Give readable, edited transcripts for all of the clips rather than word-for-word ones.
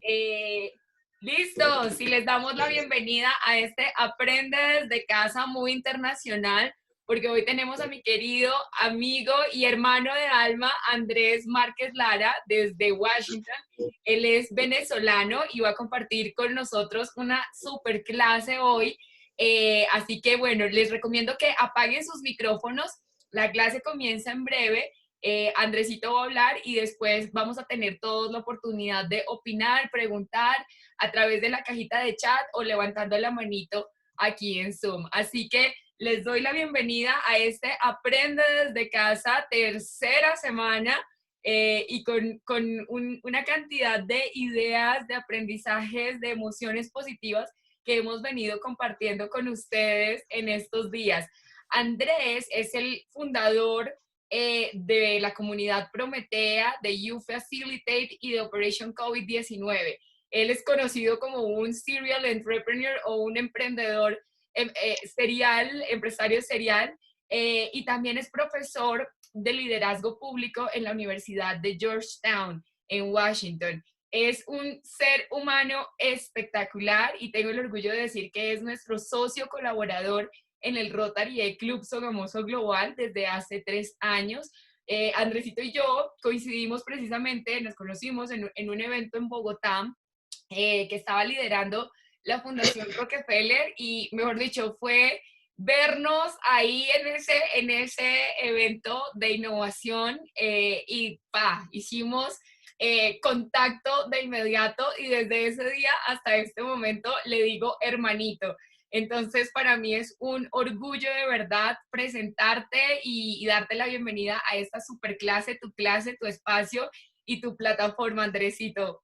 Eh, Listo, si les damos la bienvenida a este Aprende desde casa muy internacional, porque hoy tenemos a mi querido amigo y hermano de alma, Andrés Márquez Lara, desde Washington. Él es venezolano y va a compartir con nosotros una super clase hoy. Así que bueno, les recomiendo que apaguen sus micrófonos. La clase comienza en breve. Andresito va a hablar y después vamos a tener todos la oportunidad de opinar, preguntar a través de la cajita de chat o levantando la manito aquí en Zoom. Así que les doy la bienvenida a este Aprende desde casa, tercera semana, y con una cantidad de ideas, de aprendizajes, de emociones positivas que hemos venido compartiendo con ustedes en estos días. Andrés es el fundador de la comunidad Prometea, de You Facilitate y de Operation COVID-19. Él es conocido como un serial entrepreneur o un emprendedor serial, empresario serial, y también es profesor de liderazgo público en la Universidad de Georgetown, en Washington. Es un ser humano espectacular y tengo el orgullo de decir que es nuestro socio colaborador en el Rotary Club Sogamoso Global desde hace 3 años. Andresito y yo coincidimos precisamente, nos conocimos en un evento en Bogotá que estaba liderando la Fundación Rockefeller y, mejor dicho, fue vernos ahí en ese evento de innovación y hicimos contacto de inmediato y desde ese día hasta este momento le digo hermanito. Entonces, para mí es un orgullo de verdad presentarte y darte la bienvenida a esta clase, tu espacio y tu plataforma, Andresito.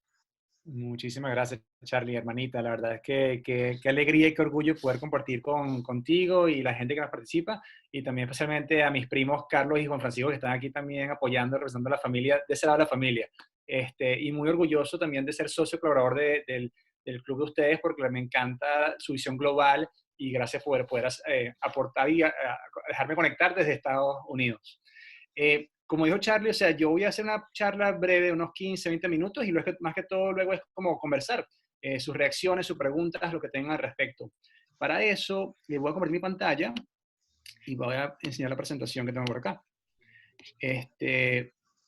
Muchísimas gracias, Charlie, hermanita. La verdad es que qué alegría y qué orgullo poder compartir contigo y la gente que nos participa, y también especialmente a mis primos Carlos y Juan Francisco, que están aquí también apoyando, representando a la familia, de ese lado de la familia. Y muy orgulloso también de ser socio colaborador del club de ustedes, porque me encanta su visión global y gracias por poder aportar y dejarme conectar desde Estados Unidos. Como dijo Charlie, o sea, yo voy a hacer una charla breve de unos 15, 20 minutos y luego, más que todo luego es como conversar, sus reacciones, sus preguntas, lo que tengan al respecto. Para eso, les voy a compartir mi pantalla y voy a enseñar la presentación que tengo por acá.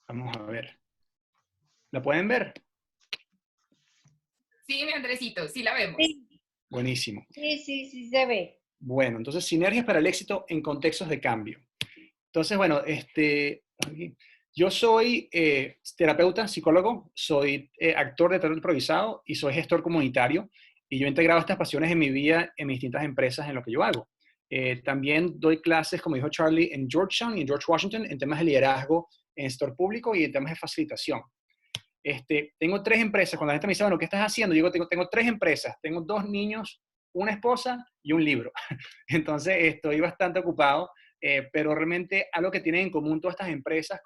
Vamos a ver. ¿La pueden ver? Sí, mi Andresito, sí la vemos. Sí, Buenísimo. sí se ve. Bueno, entonces, sinergias para el éxito en contextos de cambio. Entonces, bueno, yo soy terapeuta, psicólogo, soy actor de teatro improvisado y soy gestor comunitario. Y yo he integrado estas pasiones en mi vida, en mis distintas empresas, en lo que yo hago. También doy clases, como dijo Charlie, en Georgetown y en George Washington, en temas de liderazgo en el sector público y en temas de facilitación. Tengo 3 empresas. Cuando la gente me dice, bueno, ¿qué estás haciendo? Yo digo, tengo 3 empresas. Tengo 2 niños, una esposa y un libro. Entonces, estoy bastante ocupado. Pero realmente algo que tienen en común todas estas empresas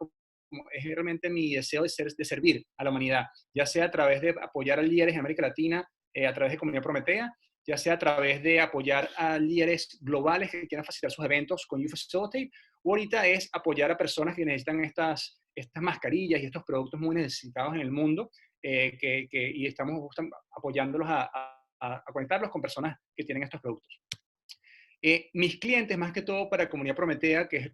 es realmente mi deseo de servir a la humanidad, ya sea a través de apoyar a líderes en América Latina, a través de Comunidad Prometea, ya sea a través de apoyar a líderes globales que quieran facilitar sus eventos con You Facilitate, o ahorita es apoyar a personas que necesitan estas mascarillas y estos productos muy necesitados en el mundo, y estamos apoyándolos a conectarlos con personas que tienen estos productos. Mis clientes, más que todo para Comunidad Prometea, que es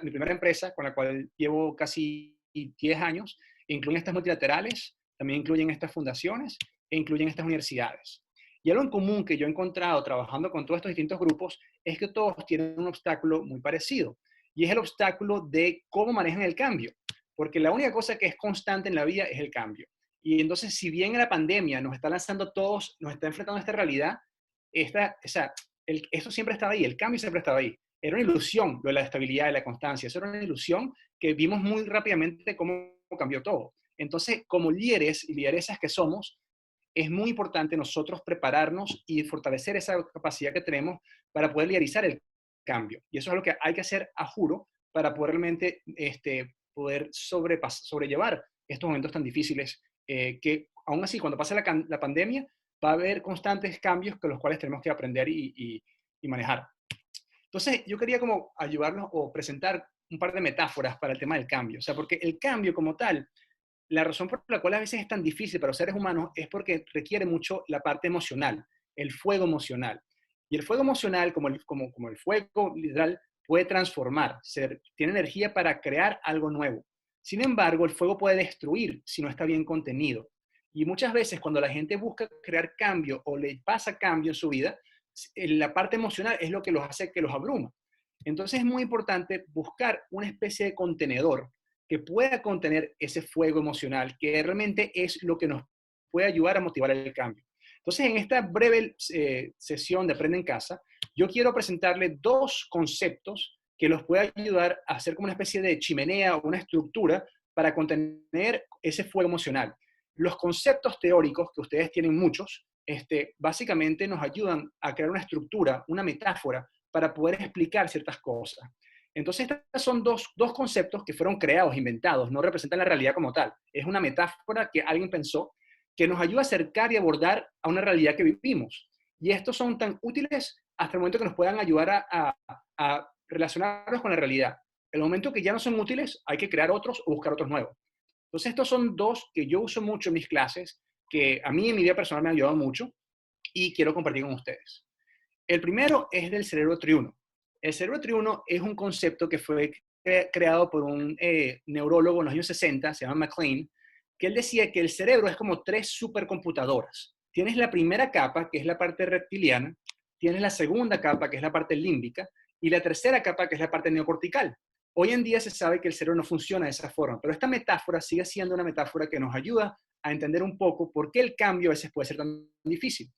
mi primera empresa con la cual llevo casi 10 años, incluyen estas multilaterales, también incluyen estas fundaciones e incluyen estas universidades. Y algo en común que yo he encontrado trabajando con todos estos distintos grupos es que todos tienen un obstáculo muy parecido, y es el obstáculo de cómo manejan el cambio, porque la única cosa que es constante en la vida es el cambio. Y entonces, si bien la pandemia nos está lanzando a todos, nos está enfrentando a esta realidad, eso siempre estaba ahí, el cambio siempre estaba ahí. Era una ilusión lo de la estabilidad y la constancia. Eso era una ilusión que vimos muy rápidamente cómo cambió todo. Entonces, como líderes y lideresas que somos, es muy importante nosotros prepararnos y fortalecer esa capacidad que tenemos para poder liderizar el cambio. Y eso es lo que hay que hacer a juro para poder realmente poder sobrellevar estos momentos tan difíciles, que aún así, cuando pase la pandemia, va a haber constantes cambios con los cuales tenemos que aprender y manejar. Entonces, yo quería como ayudarnos o presentar un par de metáforas para el tema del cambio. O sea, porque el cambio como tal, la razón por la cual a veces es tan difícil para los seres humanos es porque requiere mucho la parte emocional, el fuego emocional. Y el fuego emocional, como el fuego literal, puede transformar, tiene energía para crear algo nuevo. Sin embargo, el fuego puede destruir si no está bien contenido. Y muchas veces cuando la gente busca crear cambio o le pasa cambio en su vida, la parte emocional es lo que los hace que los abruma. Entonces es muy importante buscar una especie de contenedor que pueda contener ese fuego emocional, que realmente es lo que nos puede ayudar a motivar el cambio. Entonces, en esta breve sesión de Aprende en Casa, yo quiero presentarle dos conceptos que los puede ayudar a hacer como una especie de chimenea o una estructura para contener ese fuego emocional. Los conceptos teóricos, que ustedes tienen muchos, básicamente nos ayudan a crear una estructura, una metáfora, para poder explicar ciertas cosas. Entonces, estos son dos conceptos que fueron creados, inventados, no representan la realidad como tal. Es una metáfora que alguien pensó que nos ayuda a acercar y abordar a una realidad que vivimos. Y estos son tan útiles hasta el momento que nos puedan ayudar a relacionarnos con la realidad. En el momento que ya no son útiles, hay que crear otros o buscar otros nuevos. Entonces, estos son dos que yo uso mucho en mis clases, que a mí en mi vida personal me han ayudado mucho y quiero compartir con ustedes. El primero es del cerebro triuno. El cerebro triuno es un concepto que fue creado por un neurólogo en los años 60, se llama McLean, que él decía que el cerebro es como tres supercomputadoras. Tienes la primera capa, que es la parte reptiliana, tienes la segunda capa, que es la parte límbica, y la tercera capa, que es la parte neocortical. Hoy en día se sabe que el cerebro no funciona de esa forma, pero esta metáfora sigue siendo una metáfora que nos ayuda a entender un poco por qué el cambio a veces puede ser tan difícil.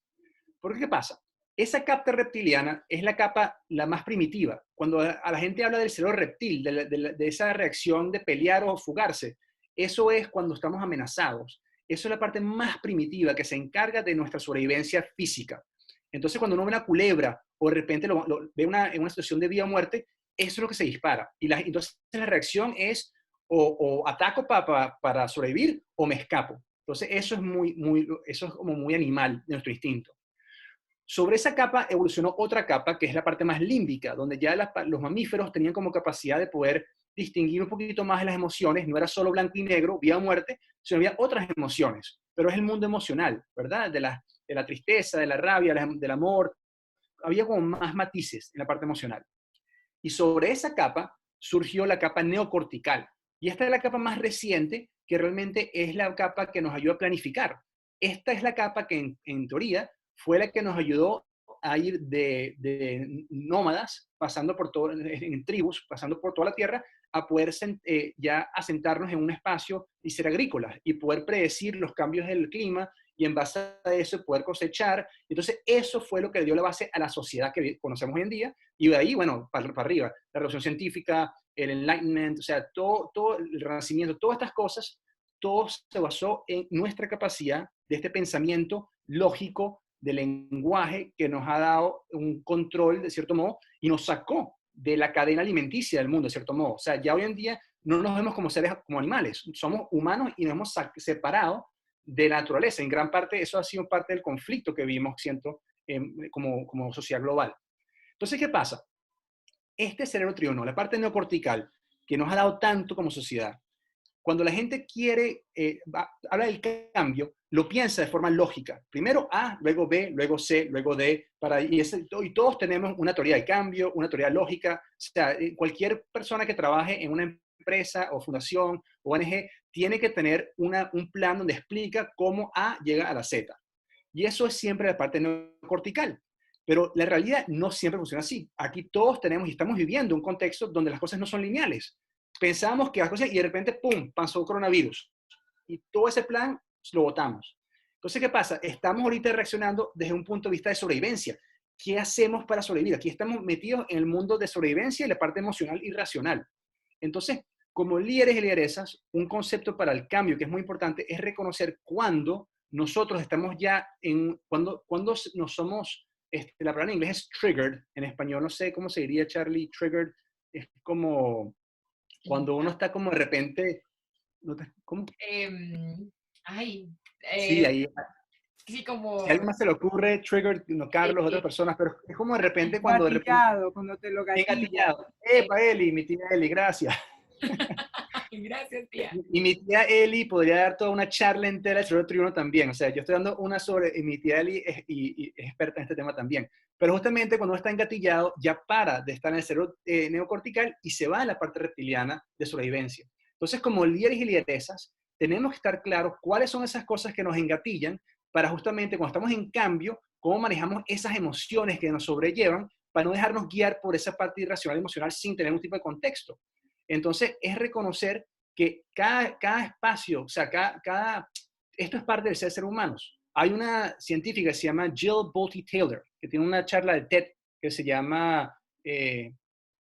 ¿Por qué pasa? Esa capa reptiliana es la capa la más primitiva. Cuando a la gente habla del cerebro reptil, de esa reacción de pelear o fugarse, eso es cuando estamos amenazados. Eso es la parte más primitiva que se encarga de nuestra sobrevivencia física. Entonces, cuando uno ve una culebra o de repente ve en una situación de vida o muerte, eso es lo que se dispara. Entonces, la reacción es o ataco para sobrevivir o me escapo. Entonces, eso es como muy animal de nuestro instinto. Sobre esa capa evolucionó otra capa, que es la parte más límbica, donde ya los mamíferos tenían como capacidad de poder distinguir un poquito más de las emociones. No era solo blanco y negro, vida o muerte, sino había otras emociones. Pero es el mundo emocional, ¿verdad? De la tristeza, de la rabia, del amor. Había como más matices en la parte emocional. Y sobre esa capa surgió la capa neocortical. Y esta es la capa más reciente, que realmente es la capa que nos ayuda a planificar. Esta es la capa que en teoría fue la que nos ayudó a ir de nómadas, pasando por todo, en tribus, pasando por toda la tierra, a poder ya asentarnos en un espacio y ser agrícolas y poder predecir los cambios del clima y en base a eso poder cosechar. Entonces, eso fue lo que dio la base a la sociedad que conocemos hoy en día. Y de ahí, bueno, para arriba, la revolución científica, el Enlightenment, o sea, todo el Renacimiento, todas estas cosas, todo se basó en nuestra capacidad de este pensamiento lógico de lenguaje que nos ha dado un control, de cierto modo, y nos sacó de la cadena alimenticia del mundo, de cierto modo. O sea, ya hoy en día no nos vemos como seres, como animales, somos humanos y nos hemos separado de la naturaleza. En gran parte, eso ha sido parte del conflicto que vivimos, siento, como sociedad global. Entonces, ¿qué pasa? Este cerebro triuno, la parte neocortical, que nos ha dado tanto como sociedad, cuando la gente quiere, habla del cambio, lo piensa de forma lógica. Primero A, luego B, luego C, luego D, y todos tenemos una teoría de cambio, una teoría lógica. O sea, cualquier persona que trabaje en una empresa o fundación o ONG tiene que tener un plan donde explica cómo A llega a la Z. Y eso es siempre la parte neocortical. Pero la realidad no siempre funciona así. Aquí todos tenemos y estamos viviendo un contexto donde las cosas no son lineales. Pensamos que las cosas y de repente, ¡pum!, pasó coronavirus. Y todo ese plan lo votamos. Entonces, ¿qué pasa? Estamos ahorita reaccionando desde un punto de vista de sobrevivencia. ¿Qué hacemos para sobrevivir? Aquí estamos metidos en el mundo de sobrevivencia y la parte emocional y racional. Entonces, como líderes y lideresas, un concepto para el cambio que es muy importante es reconocer cuándo nosotros estamos ya cuando nos somos, la palabra en inglés es triggered, en español no sé cómo se diría, Charlie, triggered, es como cuando uno está como de repente, ¿cómo? Ay, Sí, ahí, sí, si a alguien como más se le ocurre, triggered, no Carlos, otras eh, personas, pero es como de repente cuando de repente, Gatillado, cuando te lo gatilla. engatillado. Epa, Eli, mi tía Eli, gracias. Gracias, tía. Y mi tía Eli podría dar toda una charla entera del cerebro triuno también. O sea, yo estoy dando una sobre, y mi tía Eli y es experta en este tema también. Pero justamente cuando uno está engatillado, ya para de estar en el cerebro neocortical y se va a la parte reptiliana de sobrevivencia. Entonces, como líderes y lideresas, tenemos que estar claros cuáles son esas cosas que nos engatillan para justamente cuando estamos en cambio, cómo manejamos esas emociones que nos sobrellevan para no dejarnos guiar por esa parte irracional emocional sin tener un tipo de contexto. Entonces, es reconocer que cada espacio, o sea, esto es parte del ser humanos. Hay una científica que se llama Jill Bolte Taylor, que tiene una charla de TED que se llama,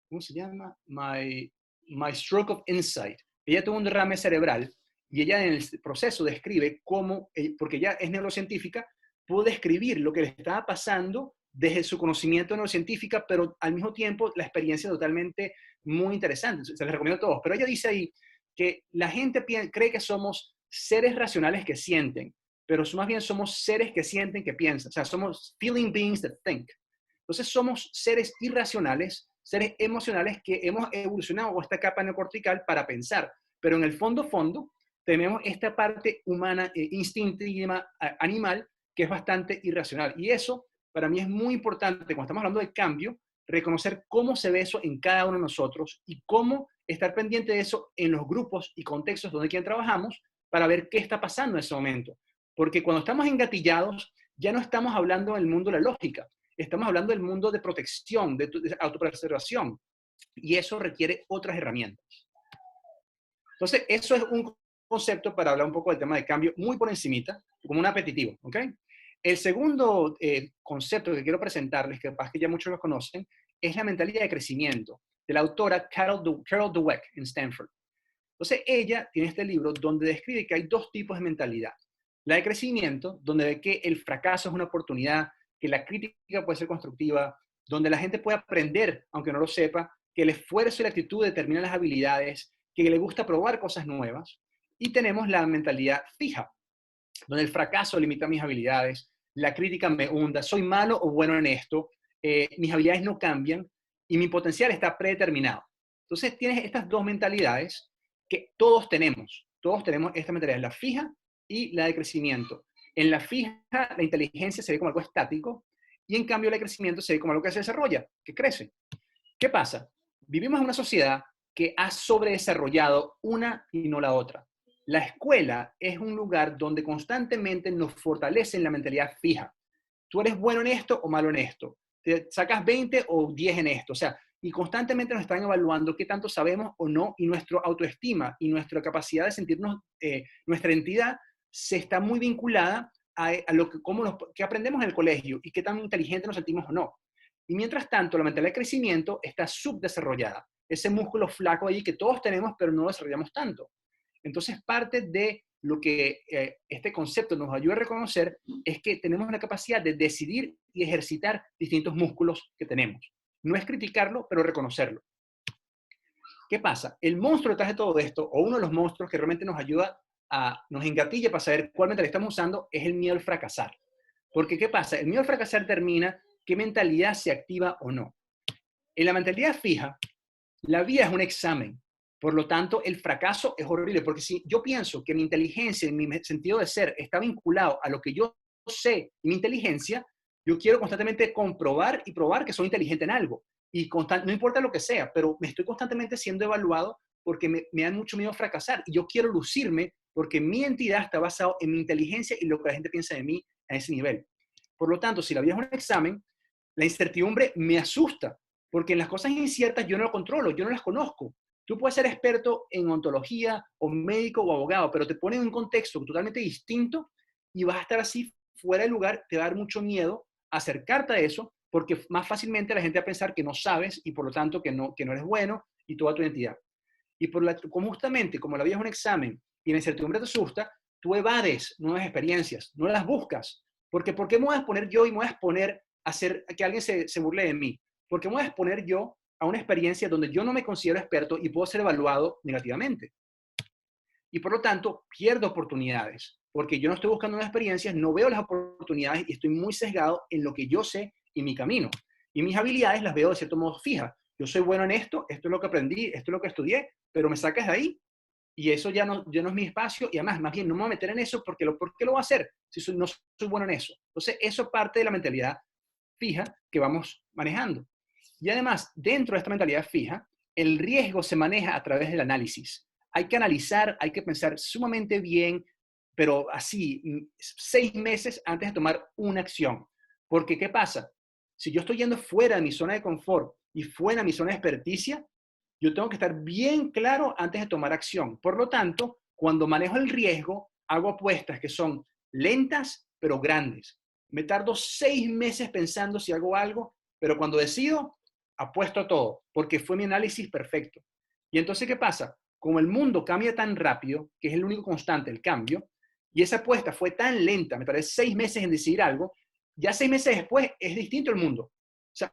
¿cómo se llama? My Stroke of Insight. Ella tuvo un derrame cerebral y ella en el proceso describe cómo, porque ella es neurocientífica, pudo describir lo que le estaba pasando desde su conocimiento neurocientífica, pero al mismo tiempo la experiencia totalmente muy interesante. Se les recomiendo a todos. Pero ella dice ahí que la gente cree que somos seres racionales que sienten, pero más bien somos seres que sienten, que piensan. O sea, somos feeling beings that think. Entonces somos seres irracionales, seres emocionales que hemos evolucionado con esta capa neocortical para pensar. Pero en el fondo, tenemos esta parte humana, instintiva, animal, que es bastante irracional. Y eso, para mí, es muy importante cuando estamos hablando de cambio, reconocer cómo se ve eso en cada uno de nosotros y cómo estar pendiente de eso en los grupos y contextos donde quien trabajamos para ver qué está pasando en ese momento. Porque cuando estamos engatillados, ya no estamos hablando del mundo de la lógica, estamos hablando del mundo de protección, de autopreservación, y eso requiere otras herramientas. Entonces, eso es un concepto para hablar un poco del tema de cambio, muy por encimita, como un aperitivo, ¿ok? El segundo concepto que quiero presentarles, que capaz que ya muchos lo conocen, es la mentalidad de crecimiento, de la autora Carol Dweck en Stanford. Entonces, ella tiene este libro donde describe que hay dos tipos de mentalidad. La de crecimiento, donde ve que el fracaso es una oportunidad, que la crítica puede ser constructiva, donde la gente puede aprender, aunque no lo sepa, que el esfuerzo y la actitud determinan las habilidades, que le gusta probar cosas nuevas. Y tenemos la mentalidad fija, donde el fracaso limita mis habilidades, la crítica me hunda, soy malo o bueno en esto, mis habilidades no cambian y mi potencial está predeterminado. Entonces tienes estas dos mentalidades que todos tenemos esta mentalidad, la fija y la de crecimiento. En la fija, la inteligencia se ve como algo estático y en cambio el crecimiento se ve como algo que se desarrolla, que crece. ¿Qué pasa? Vivimos en una sociedad que ha sobredesarrollado una y no la otra. La escuela es un lugar donde constantemente nos fortalecen la mentalidad fija. Tú eres bueno en esto o malo en esto. Te sacas 20 o 10 en esto. O sea, y constantemente nos están evaluando qué tanto sabemos o no, y nuestra autoestima y nuestra capacidad de sentirnos, nuestra identidad, se está muy vinculada a lo que aprendemos en el colegio y qué tan inteligente nos sentimos o no. Y mientras tanto, la mentalidad de crecimiento está subdesarrollada. Ese músculo flaco ahí que todos tenemos, pero no desarrollamos tanto. Entonces, parte de lo que este concepto nos ayuda a reconocer es que tenemos la capacidad de decidir y ejercitar distintos músculos que tenemos. No es criticarlo, pero reconocerlo. ¿Qué pasa? El monstruo detrás de todo esto, o uno de los monstruos que realmente nos ayuda nos engatilla para saber cuál mentalidad estamos usando, es el miedo al fracasar. Porque, ¿qué pasa? El miedo al fracasar determina qué mentalidad se activa o no. En la mentalidad fija, la vida es un examen. Por lo tanto, el fracaso es horrible, porque si yo pienso que mi inteligencia y mi sentido de ser está vinculado a lo que yo sé y mi inteligencia, yo quiero constantemente comprobar y probar que soy inteligente en algo. Y no importa lo que sea, pero me estoy constantemente siendo evaluado porque me da mucho miedo fracasar. Y yo quiero lucirme porque mi identidad está basada en mi inteligencia y lo que la gente piensa de mí a ese nivel. Por lo tanto, si la vida es un examen, la incertidumbre me asusta, porque en las cosas inciertas yo no lo controlo, yo no las conozco. Tú puedes ser experto en ontología, o médico, o abogado, pero te ponen en un contexto totalmente distinto y vas a estar así fuera de lugar, te va a dar mucho miedo acercarte a eso, porque más fácilmente la gente va a pensar que no sabes y por lo tanto que no eres bueno y toda tu identidad. Y justamente como la vida es un examen y la incertidumbre te asusta, tú evades nuevas experiencias, no las buscas. Porque ¿por qué me voy a exponer yo y me voy a exponer a hacer que alguien se burle de mí? ¿Por qué me voy a exponer yo a una experiencia donde yo no me considero experto y puedo ser evaluado negativamente? Y por lo tanto, pierdo oportunidades, porque yo no estoy buscando una experiencia, no veo las oportunidades y estoy muy sesgado en lo que yo sé y mi camino. Y mis habilidades las veo de cierto modo fijas. Yo soy bueno en esto, esto es lo que aprendí, esto es lo que estudié, pero me sacas de ahí y eso ya no es mi espacio, y además, más bien, no me voy a meter en eso porque ¿por qué lo voy a hacer si no soy bueno en eso? Entonces, eso parte de la mentalidad fija que vamos manejando. Y además, dentro de esta mentalidad fija, el riesgo se maneja a través del análisis. Hay que analizar, hay que pensar sumamente bien, pero así, 6 meses antes de tomar una acción. Porque, ¿qué pasa? Si yo estoy yendo fuera de mi zona de confort y fuera de mi zona de experticia, yo tengo que estar bien claro antes de tomar acción. Por lo tanto, cuando manejo el riesgo, hago apuestas que son lentas, pero grandes. Me tardo 6 meses pensando si hago algo, pero cuando decido, apuesto a todo, porque fue mi análisis perfecto. Y entonces, ¿qué pasa? Como el mundo cambia tan rápido, que es el único constante, el cambio, y esa apuesta fue tan lenta, me tardé 6 meses en decidir algo, ya 6 meses después es distinto el mundo. O sea,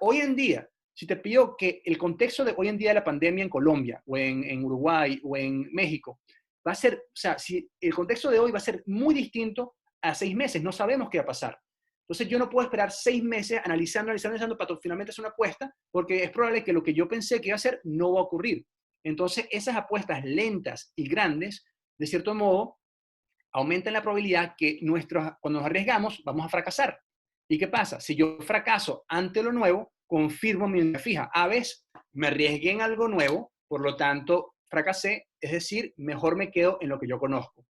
hoy en día, si te pido que el contexto de hoy en día de la pandemia en Colombia, o en Uruguay, o en México, va a ser, o sea, si el contexto de hoy va a ser muy distinto a 6 meses, no sabemos qué va a pasar. Entonces yo no puedo esperar 6 meses analizando para finalmente hacer una apuesta, porque es probable que lo que yo pensé que iba a hacer no va a ocurrir. Entonces esas apuestas lentas y grandes, de cierto modo, aumentan la probabilidad que cuando nos arriesgamos vamos a fracasar. ¿Y qué pasa? Si yo fracaso ante lo nuevo, confirmo mi idea fija. A veces me arriesgué en algo nuevo, por lo tanto fracasé, es decir, mejor me quedo en lo que yo conozco.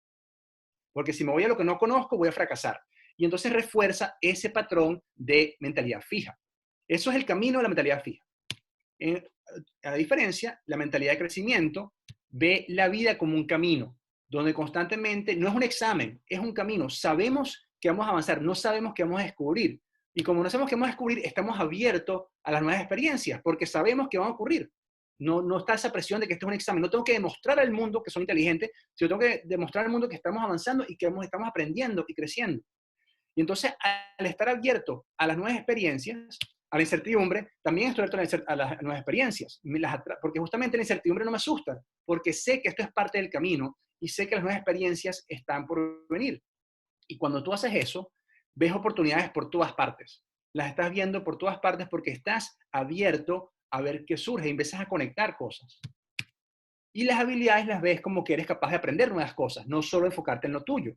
Porque si me voy a lo que no conozco, voy a fracasar. Y entonces refuerza ese patrón de mentalidad fija. Eso es el camino de la mentalidad fija. A diferencia, la mentalidad de crecimiento ve la vida como un camino, donde constantemente, no es un examen, es un camino. Sabemos que vamos a avanzar, no sabemos que vamos a descubrir. Y como no sabemos qué vamos a descubrir, estamos abiertos a las nuevas experiencias, porque sabemos que van a ocurrir. No está esa presión de que este es un examen. No tengo que demostrar al mundo que soy inteligente, sino tengo que demostrar al mundo que estamos avanzando y que estamos aprendiendo y creciendo. Y entonces, al estar abierto a las nuevas experiencias, a la incertidumbre, también estoy abierto a las nuevas experiencias, porque justamente la incertidumbre no me asusta, porque sé que esto es parte del camino y sé que las nuevas experiencias están por venir. Y cuando tú haces eso, ves oportunidades por todas partes. Las estás viendo por todas partes porque estás abierto a ver qué surge y empiezas a conectar cosas. Y las habilidades las ves como que eres capaz de aprender nuevas cosas, no solo enfocarte en lo tuyo.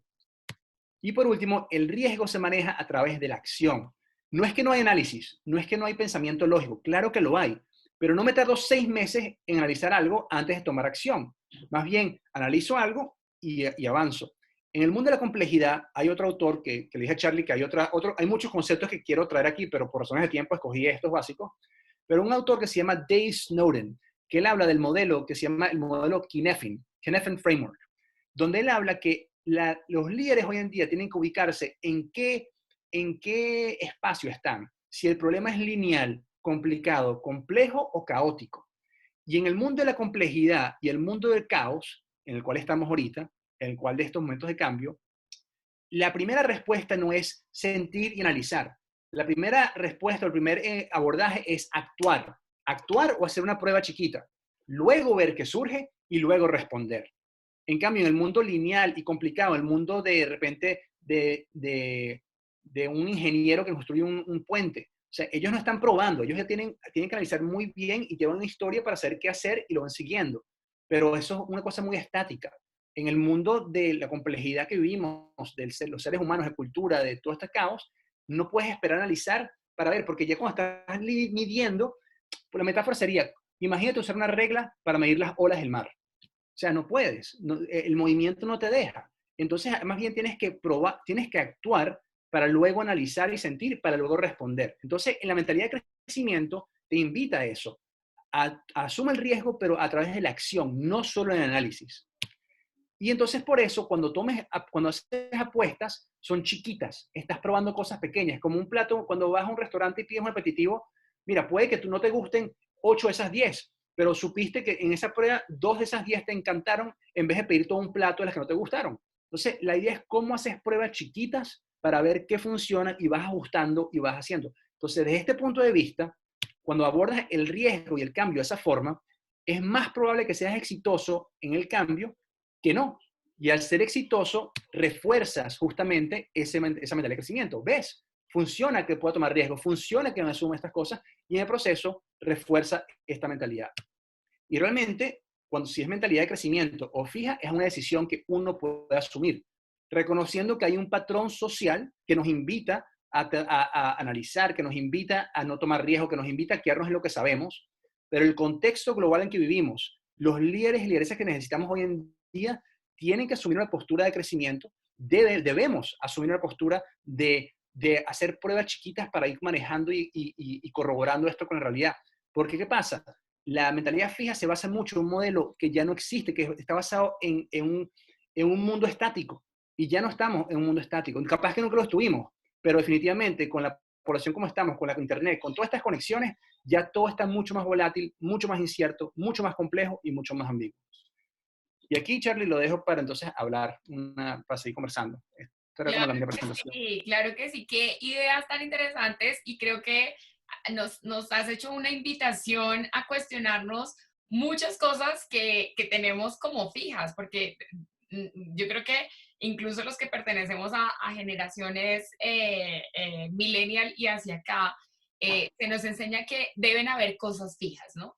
Y por último, el riesgo se maneja a través de la acción. No es que no hay análisis, no es que no hay pensamiento lógico, claro que lo hay, pero no me tardo 6 meses en analizar algo antes de tomar acción. Más bien, analizo algo y avanzo. En el mundo de la complejidad hay otro autor que le dije a Charlie que hay muchos conceptos que quiero traer aquí, pero por razones de tiempo escogí estos básicos. Pero un autor que se llama Dave Snowden, que él habla del modelo que se llama el modelo Cynefin Framework, donde él habla que los líderes hoy en día tienen que ubicarse en qué espacio están. Si el problema es lineal, complicado, complejo o caótico. Y en el mundo de la complejidad y el mundo del caos, en el cual estamos ahorita, en el cual de estos momentos de cambio, la primera respuesta no es sentir y analizar. La primera respuesta, el primer abordaje es actuar. Actuar o hacer una prueba chiquita. Luego ver qué surge y luego responder. En cambio, en el mundo lineal y complicado, el mundo de repente de un ingeniero que construye un puente, o sea, ellos no están probando, ellos ya tienen que analizar muy bien y llevan una historia para saber qué hacer y lo van siguiendo. Pero eso es una cosa muy estática. En el mundo de la complejidad que vivimos, los seres humanos, de cultura, de todo este caos, no puedes esperar a analizar para ver, porque ya cuando estás midiendo, pues la metáfora sería, imagínate usar una regla para medir las olas del mar. O sea, no puedes, el movimiento no te deja. Entonces, más bien tienes que probar, tienes que actuar para luego analizar y sentir, para luego responder. Entonces, en la mentalidad de crecimiento te invita a eso. Asuma el riesgo, pero a través de la acción, no solo en el análisis. Y entonces, por eso, cuando haces apuestas, son chiquitas. Estás probando cosas pequeñas, como un plato, cuando vas a un restaurante y pides un aperitivo, mira, puede que no te gusten 8 de esas 10, pero supiste que en esa prueba 2 de esas 10 te encantaron en vez de pedir todo un plato de las que no te gustaron. Entonces, la idea es cómo haces pruebas chiquitas para ver qué funciona y vas ajustando y vas haciendo. Entonces, desde este punto de vista, cuando abordas el riesgo y el cambio de esa forma, es más probable que seas exitoso en el cambio que no. Y al ser exitoso, refuerzas justamente esa mentalidad de crecimiento. ¿Ves? Funciona que pueda tomar riesgo, funciona que me asuma estas cosas y en el proceso refuerza esta mentalidad. Y realmente cuando si es mentalidad de crecimiento o fija, es una decisión que uno puede asumir, reconociendo que hay un patrón social que nos invita a analizar, que nos invita a no tomar riesgo, que nos invita a quedarnos en lo que sabemos, pero el contexto global en que vivimos, los líderes y lideresas que necesitamos hoy en día tienen que asumir una postura de crecimiento, debemos asumir una postura de hacer pruebas chiquitas para ir manejando y corroborando esto con la realidad. Porque, ¿qué pasa? La mentalidad fija se basa mucho en un modelo que ya no existe, que está basado en un mundo estático. Y ya no estamos en un mundo estático. Capaz que nunca lo estuvimos, pero definitivamente con la población como estamos, con la internet, con todas estas conexiones, ya todo está mucho más volátil, mucho más incierto, mucho más complejo y mucho más ambiguo. Y aquí, Charlie, lo dejo para entonces hablar, para seguir conversando. Esta era como la Claro mini que presentación. sí, claro que sí. Qué ideas tan interesantes y creo que nos has hecho una invitación a cuestionarnos muchas cosas que tenemos como fijas, porque yo creo que incluso los que pertenecemos a generaciones millennial y hacia acá, se nos enseña que deben haber cosas fijas, ¿no?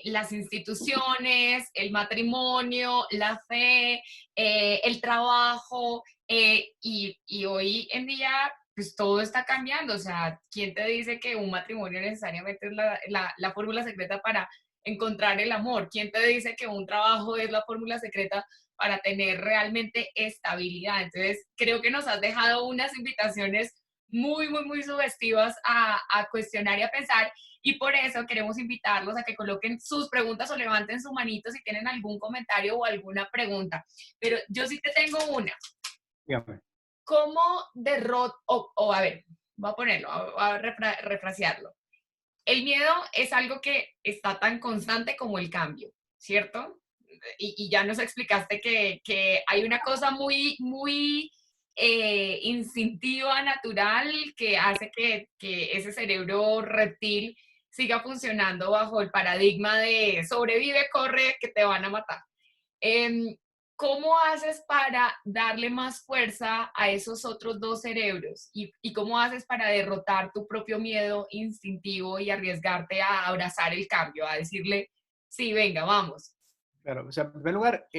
Las instituciones, el matrimonio, la fe, el trabajo, y hoy en día pues todo está cambiando, o sea, ¿quién te dice que un matrimonio necesariamente es la fórmula secreta para encontrar el amor? ¿Quién te dice que un trabajo es la fórmula secreta para tener realmente estabilidad? Entonces, creo que nos has dejado unas invitaciones muy, muy, muy sugestivas a cuestionar y a pensar, y por eso queremos invitarlos a que coloquen sus preguntas o levanten su manito si tienen algún comentario o alguna pregunta. Pero yo sí te tengo una. Dígame. ¿Cómo derrota, o a ver, voy a ponerlo, voy a refrasearlo? El miedo es algo que está tan constante como el cambio, ¿cierto? Y ya nos explicaste que hay una cosa muy, muy instintiva, natural, que hace que ese cerebro reptil siga funcionando bajo el paradigma de sobrevive, corre, que te van a matar. Em, ¿Cómo haces para darle más fuerza a esos otros dos cerebros? ¿Y cómo haces para derrotar tu propio miedo instintivo y arriesgarte a abrazar el cambio, a decirle, sí, venga, vamos? Claro, o sea, en primer lugar,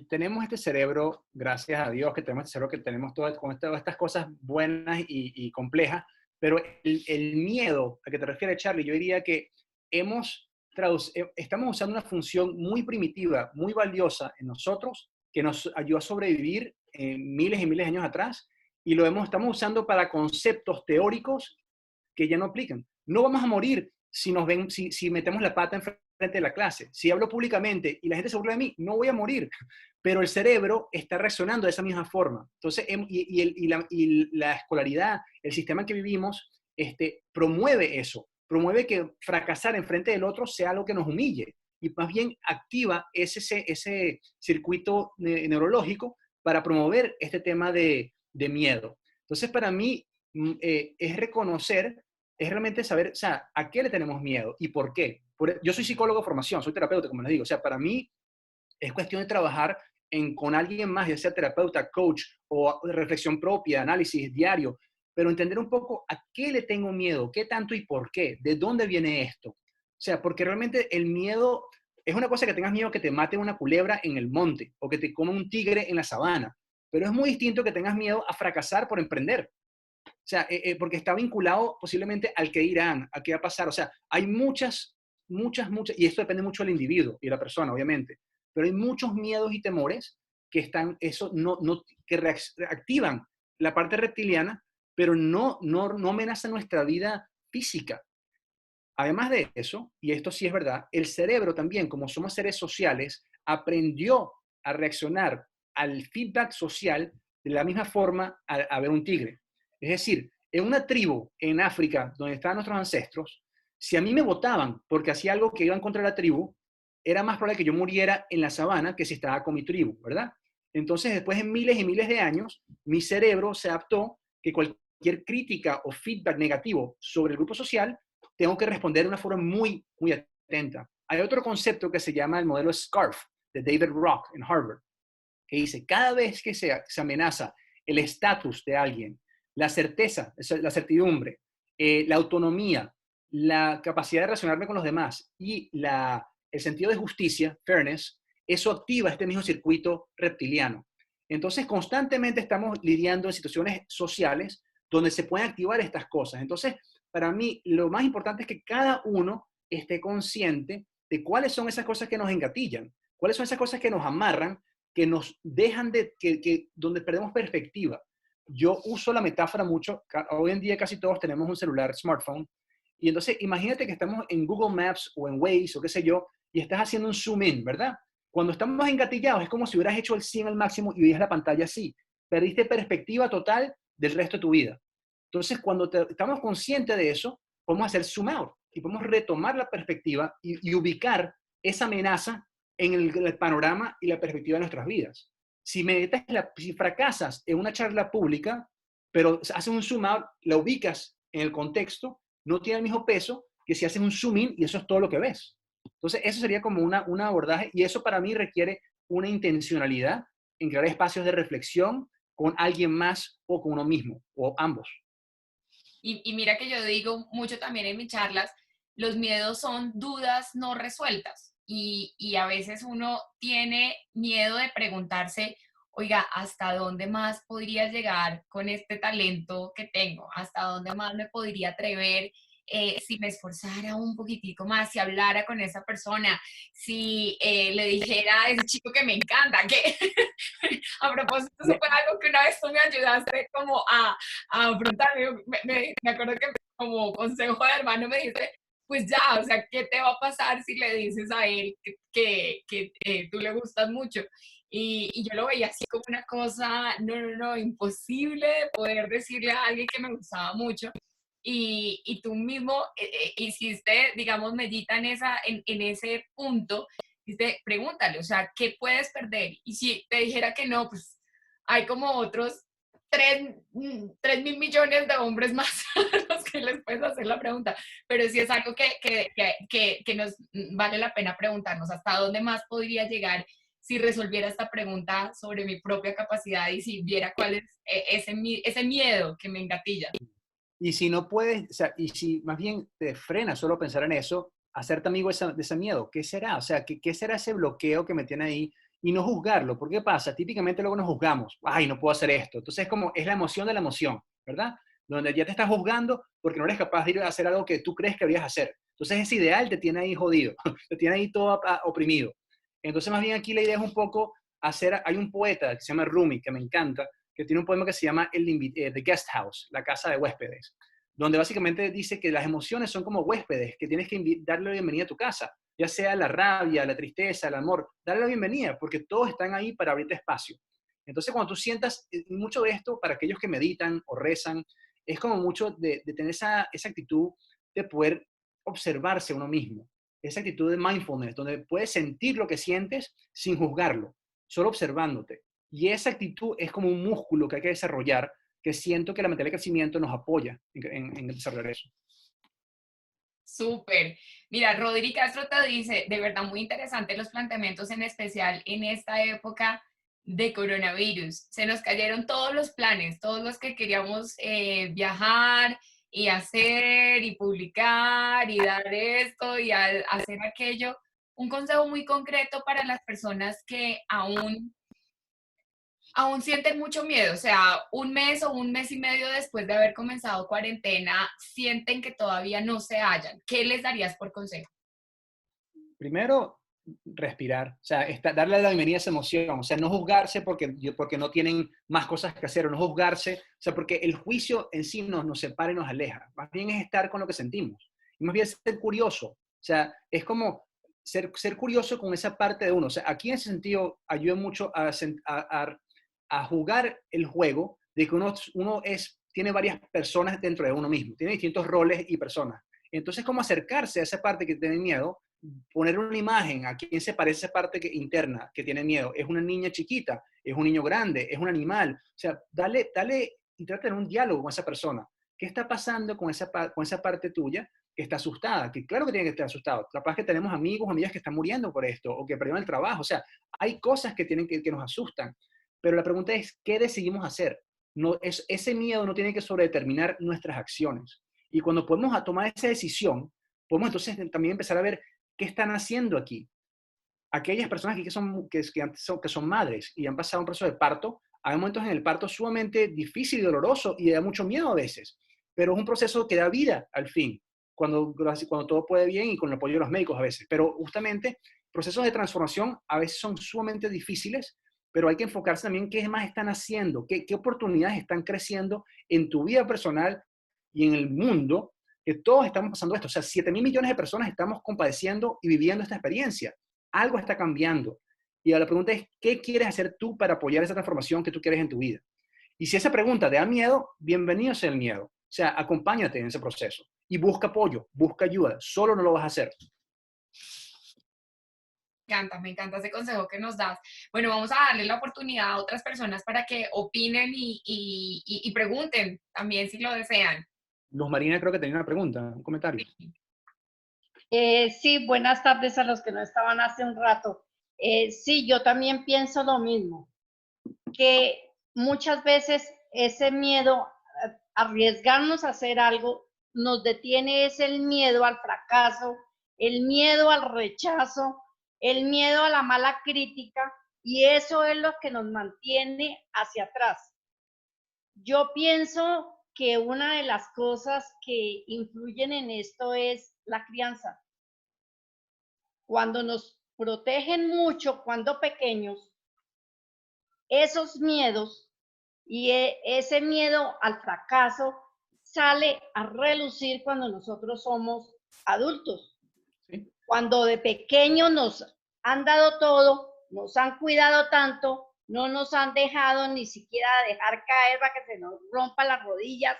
tenemos este cerebro, gracias a Dios que tenemos este cerebro, que tenemos todas estas cosas buenas y complejas, pero el miedo a que te refieres, Charlie, yo diría que estamos usando una función muy primitiva, muy valiosa en nosotros, que nos ayudó a sobrevivir miles y miles de años atrás, y estamos usando para conceptos teóricos que ya no aplican. No vamos a morir si metemos la pata frente de la clase. Si hablo públicamente y la gente se burla de mí, no voy a morir, pero el cerebro está reaccionando de esa misma forma. Entonces, y la escolaridad, el sistema en que vivimos, promueve eso, promueve que fracasar en frente del otro sea algo que nos humille y más bien activa ese circuito neurológico para promover este tema de miedo. Entonces, para mí, es reconocer, es realmente saber, o sea, a qué le tenemos miedo y por qué. Yo soy psicólogo de formación, soy terapeuta, como les digo. O sea, para mí es cuestión de trabajar con alguien más, ya sea terapeuta, coach o reflexión propia, análisis diario, pero entender un poco a qué le tengo miedo, qué tanto y por qué, de dónde viene esto. O sea, porque realmente el miedo es una cosa que tengas miedo que te mate una culebra en el monte o que te coma un tigre en la sabana, pero es muy distinto que tengas miedo a fracasar por emprender. O sea, porque está vinculado posiblemente al que irán, a qué va a pasar. O sea, hay muchas, y esto depende mucho del individuo y de la persona, obviamente, pero hay muchos miedos y temores que están, eso que reactivan la parte reptiliana, pero no amenazan nuestra vida física. Además de eso, y esto sí es verdad, el cerebro también, como somos seres sociales, aprendió a reaccionar al feedback social de la misma forma a ver un tigre. Es decir, en una tribu en África, donde estaban nuestros ancestros, si a mí me votaban porque hacía algo que iba en contra de la tribu, era más probable que yo muriera en la sabana que si estaba con mi tribu, ¿verdad? Entonces, después de miles y miles de años, mi cerebro se adaptó que cualquier crítica o feedback negativo sobre el grupo social tengo que responder de una forma muy, muy atenta. Hay otro concepto que se llama el modelo SCARF de David Rock en Harvard, que dice, cada vez que se amenaza el estatus de alguien, la certeza, la certidumbre, la autonomía, la capacidad de relacionarme con los demás y el sentido de justicia, fairness, eso activa este mismo circuito reptiliano. Entonces, constantemente estamos lidiando en situaciones sociales donde se pueden activar estas cosas. Entonces, para mí, lo más importante es que cada uno esté consciente de cuáles son esas cosas que nos engatillan, cuáles son esas cosas que nos amarran, que nos dejan donde perdemos perspectiva. Yo uso la metáfora mucho, hoy en día casi todos tenemos un celular, smartphone, y entonces imagínate que estamos en Google Maps o en Waze o qué sé yo, y estás haciendo un zoom in, ¿verdad? Cuando estamos engatillados es como si hubieras hecho el 100 al máximo y veías la pantalla así. Perdiste perspectiva total del resto de tu vida. Entonces, cuando estamos conscientes de eso, podemos hacer zoom out y podemos retomar la perspectiva y ubicar esa amenaza en el panorama y la perspectiva de nuestras vidas. Si fracasas en una charla pública, pero haces un zoom out, la ubicas en el contexto, no tiene el mismo peso que si haces un zoom in y eso es todo lo que ves. Entonces, eso sería como un abordaje y eso para mí requiere una intencionalidad en crear espacios de reflexión con alguien más o con uno mismo, o ambos. Y mira que yo digo mucho también en mis charlas, los miedos son dudas no resueltas y a veces uno tiene miedo de preguntarse, oiga, ¿hasta dónde más podría llegar con este talento que tengo? ¿Hasta dónde más me podría atrever si me esforzara un poquitico más, si hablara con esa persona, si le dijera a ese chico que me encanta, que a propósito, eso fue algo que una vez tú me ayudaste como a afrontar. Me acuerdo que como consejo de hermano me dice, pues ya, o sea, ¿qué te va a pasar si le dices a él que tú le gustas mucho? Y yo lo veía así como una cosa, no, imposible poder decirle a alguien que me gustaba mucho. Y tú mismo hiciste, digamos, medita en ese punto, pregúntale, o sea, ¿qué puedes perder? Y si te dijera que no, pues hay como otros 3.000 millones de hombres más a los que les puedes hacer la pregunta, pero sí es algo que nos vale la pena preguntarnos, ¿hasta dónde más podría llegar si resolviera esta pregunta sobre mi propia capacidad y si viera cuál es ese miedo que me engatilla? Y si no puedes, o sea, y si más bien te frena solo pensar en eso, hacerte amigo de ese miedo, ¿qué será? O sea, ¿qué será ese bloqueo que me tiene ahí? Y no juzgarlo, ¿por qué pasa? Típicamente luego nos juzgamos, ay, no puedo hacer esto. Entonces es la emoción de la emoción, ¿verdad? Donde ya te estás juzgando porque no eres capaz de ir a hacer algo que tú crees que deberías hacer. Entonces ese ideal te tiene ahí jodido, te tiene ahí todo oprimido. Entonces más bien aquí la idea es un poco hay un poeta que se llama Rumi, que me encanta, que tiene un poema que se llama The Guest House, la casa de huéspedes, donde básicamente dice que las emociones son como huéspedes, que tienes que darle la bienvenida a tu casa, ya sea la rabia, la tristeza, el amor, darle la bienvenida, porque todos están ahí para abrirte espacio. Entonces, cuando tú sientas mucho de esto, para aquellos que meditan o rezan, es como mucho de tener esa actitud de poder observarse uno mismo, esa actitud de mindfulness, donde puedes sentir lo que sientes sin juzgarlo, solo observándote. Y esa actitud es como un músculo que hay que desarrollar, que siento que la mentalidad de crecimiento nos apoya en desarrollar eso. Súper. Mira, Rodri Castro te dice, de verdad muy interesante los planteamientos, en especial en esta época de coronavirus. Se nos cayeron todos los planes, todos los que queríamos viajar y hacer y publicar y dar esto y hacer aquello. Un consejo muy concreto para las personas que aún sienten mucho miedo, o sea, un mes o un mes y medio después de haber comenzado cuarentena, sienten que todavía no se hallan. ¿Qué les darías por consejo? Primero, respirar, o sea, darle la bienvenida a esa emoción, o sea, no juzgarse porque no tienen más cosas que hacer, o no juzgarse, o sea, porque el juicio en sí nos separa y nos aleja, más bien es estar con lo que sentimos, y más bien ser curioso, o sea, es como ser curioso con esa parte de uno, o sea, aquí en ese sentido ayuda mucho a jugar el juego de que tiene varias personas dentro de uno mismo, tiene distintos roles y personas, entonces como acercarse a esa parte que tiene miedo, poner una imagen a quién se parece esa parte interna que tiene miedo. ¿Es una niña chiquita? ¿Es un niño grande? ¿Es un animal? O sea, dale y trata de tener un diálogo con esa persona. ¿Qué está pasando con esa parte tuya que está asustada? Que claro que tiene que estar asustado. Capaz que tenemos amigos o amigas que están muriendo por esto o que perdieron el trabajo. O sea, hay cosas que nos asustan. Pero la pregunta es, ¿qué decidimos hacer? Ese miedo no tiene que sobredeterminar nuestras acciones. Y cuando podemos tomar esa decisión, podemos entonces también empezar a ver ¿qué están haciendo aquí? Aquellas personas aquí que son madres y han pasado un proceso de parto, hay momentos en el parto sumamente difícil y doloroso y da mucho miedo a veces, pero es un proceso que da vida al fin, cuando todo puede bien y con el apoyo de los médicos a veces. Pero justamente procesos de transformación a veces son sumamente difíciles, pero hay que enfocarse también en qué más están haciendo, qué oportunidades están creciendo en tu vida personal y en el mundo, que todos estamos pasando esto. O sea, 7.000 millones de personas estamos compadeciendo y viviendo esta experiencia. Algo está cambiando. Y la pregunta es, ¿qué quieres hacer tú para apoyar esa transformación que tú quieres en tu vida? Y si esa pregunta te da miedo, bienvenido sea el miedo. O sea, acompáñate en ese proceso y busca apoyo, busca ayuda. Solo no lo vas a hacer. Me encanta ese consejo que nos das. Bueno, vamos a darle la oportunidad a otras personas para que opinen y pregunten también si lo desean. Luz Marina creo que tenía una pregunta, un comentario. Sí, buenas tardes a los que no estaban hace un rato. Sí, yo también pienso lo mismo, que muchas veces ese miedo a arriesgarnos a hacer algo nos detiene, es el miedo al fracaso, el miedo al rechazo, el miedo a la mala crítica, y eso es lo que nos mantiene hacia atrás. Yo pienso que una de las cosas que influyen en esto es la crianza. Cuando nos protegen mucho cuando pequeños, esos miedos y ese miedo al fracaso sale a relucir cuando nosotros somos adultos. ¿Sí? Cuando de pequeños nos han dado todo, nos han cuidado tanto, no nos han dejado ni siquiera dejar caer para que se nos rompan las rodillas,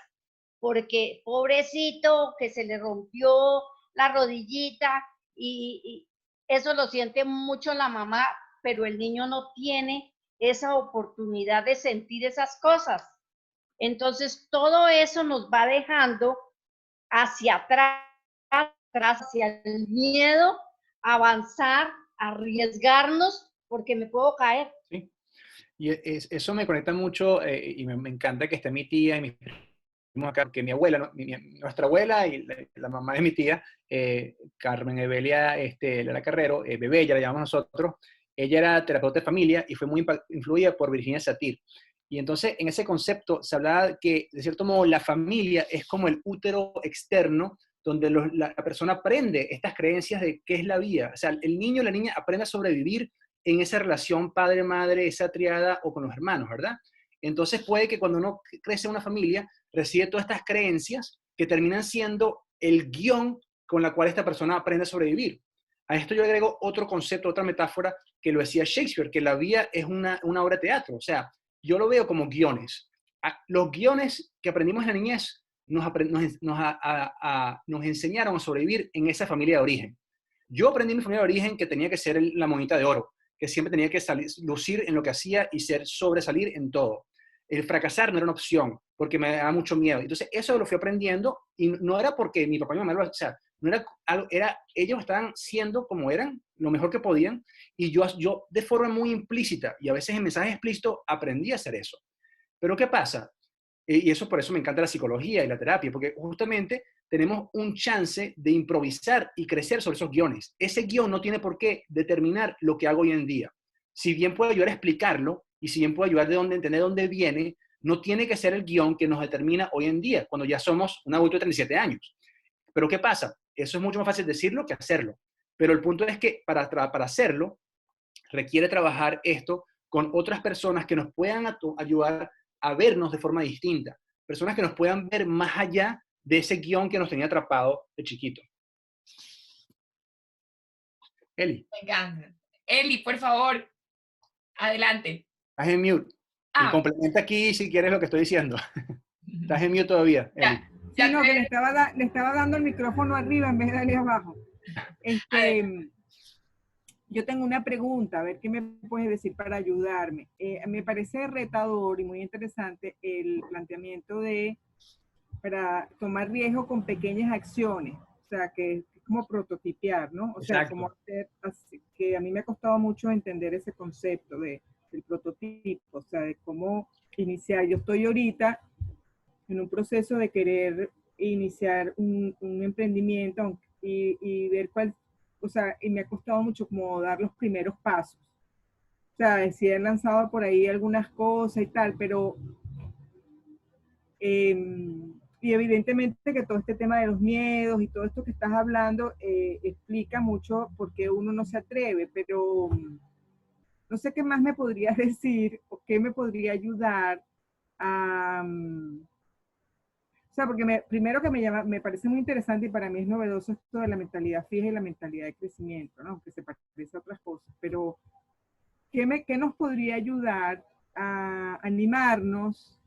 porque pobrecito que se le rompió la rodillita y eso lo siente mucho la mamá, pero el niño no tiene esa oportunidad de sentir esas cosas. Entonces, todo eso nos va dejando hacia atrás, hacia el miedo, avanzar, arriesgarnos, porque me puedo caer. ¿Sí? Y eso me conecta mucho y me encanta que esté mi tía y mis primos acá, que mi abuela, nuestra abuela y la mamá de mi tía, Carmen Evelia Lara Carrero, Bebé, ya la llamamos nosotros, ella era terapeuta de familia y fue muy influida por Virginia Satir. Y entonces en ese concepto se hablaba que, de cierto modo, la familia es como el útero externo donde la persona aprende estas creencias de qué es la vida. O sea, el niño o la niña aprende a sobrevivir en esa relación padre-madre, esa triada o con los hermanos, ¿verdad? Entonces puede que cuando uno crece en una familia, recibe todas estas creencias que terminan siendo el guión con la cual esta persona aprende a sobrevivir. A esto yo agrego otro concepto, otra metáfora que lo decía Shakespeare, que la vida es una obra de teatro. O sea, yo lo veo como guiones. Los guiones que aprendimos en la niñez nos enseñaron a sobrevivir en esa familia de origen. Yo aprendí en mi familia de origen que tenía que ser la monita de oro, que siempre tenía que lucir en lo que hacía y sobresalir en todo. El fracasar no era una opción, porque me daba mucho miedo. Entonces, eso lo fui aprendiendo y no era porque mi papá y mi mamá o sea, no era algo, ellos estaban siendo como eran, lo mejor que podían, y yo de forma muy implícita y a veces en mensajes explícitos aprendí a hacer eso. Pero ¿qué pasa? Y eso por eso me encanta la psicología y la terapia, porque justamente tenemos un chance de improvisar y crecer sobre esos guiones. Ese guión no tiene por qué determinar lo que hago hoy en día. Si bien puede ayudar a explicarlo y si bien puede ayudar de entender dónde viene, no tiene que ser el guión que nos determina hoy en día, cuando ya somos un adulto de 37 años. Pero ¿qué pasa? Eso es mucho más fácil decirlo que hacerlo. Pero el punto es que para hacerlo requiere trabajar esto con otras personas que nos puedan ayudar a vernos de forma distinta. Personas que nos puedan ver más allá de ese guión que nos tenía atrapado de chiquito. Eli. Me encanta. Eli, por favor, adelante. Estás en mute. Y complementa aquí si quieres lo que estoy diciendo. Estás en mute todavía, Eli. Sí, no, que le estaba dando el micrófono arriba en vez de darle abajo. Yo tengo una pregunta, a ver qué me puedes decir para ayudarme. Me parece retador y muy interesante el planteamiento para tomar riesgo con pequeñas acciones, o sea, que es como prototipiar, ¿no? O sea, como hacer, que a mí me ha costado mucho entender ese concepto del prototipo, o sea, de cómo iniciar. Yo estoy ahorita en un proceso de querer iniciar un emprendimiento y ver o sea, y me ha costado mucho como dar los primeros pasos. O sea, sí he lanzado por ahí algunas cosas y tal, pero y evidentemente que todo este tema de los miedos y todo esto que estás hablando explica mucho por qué uno no se atreve, pero no sé qué más me podrías decir o qué me podría ayudar a... o sea, porque primero que me parece muy interesante y para mí es novedoso esto de la mentalidad fija y la mentalidad de crecimiento, ¿no? Aunque se parece a otras cosas, pero ¿qué nos podría ayudar a animarnos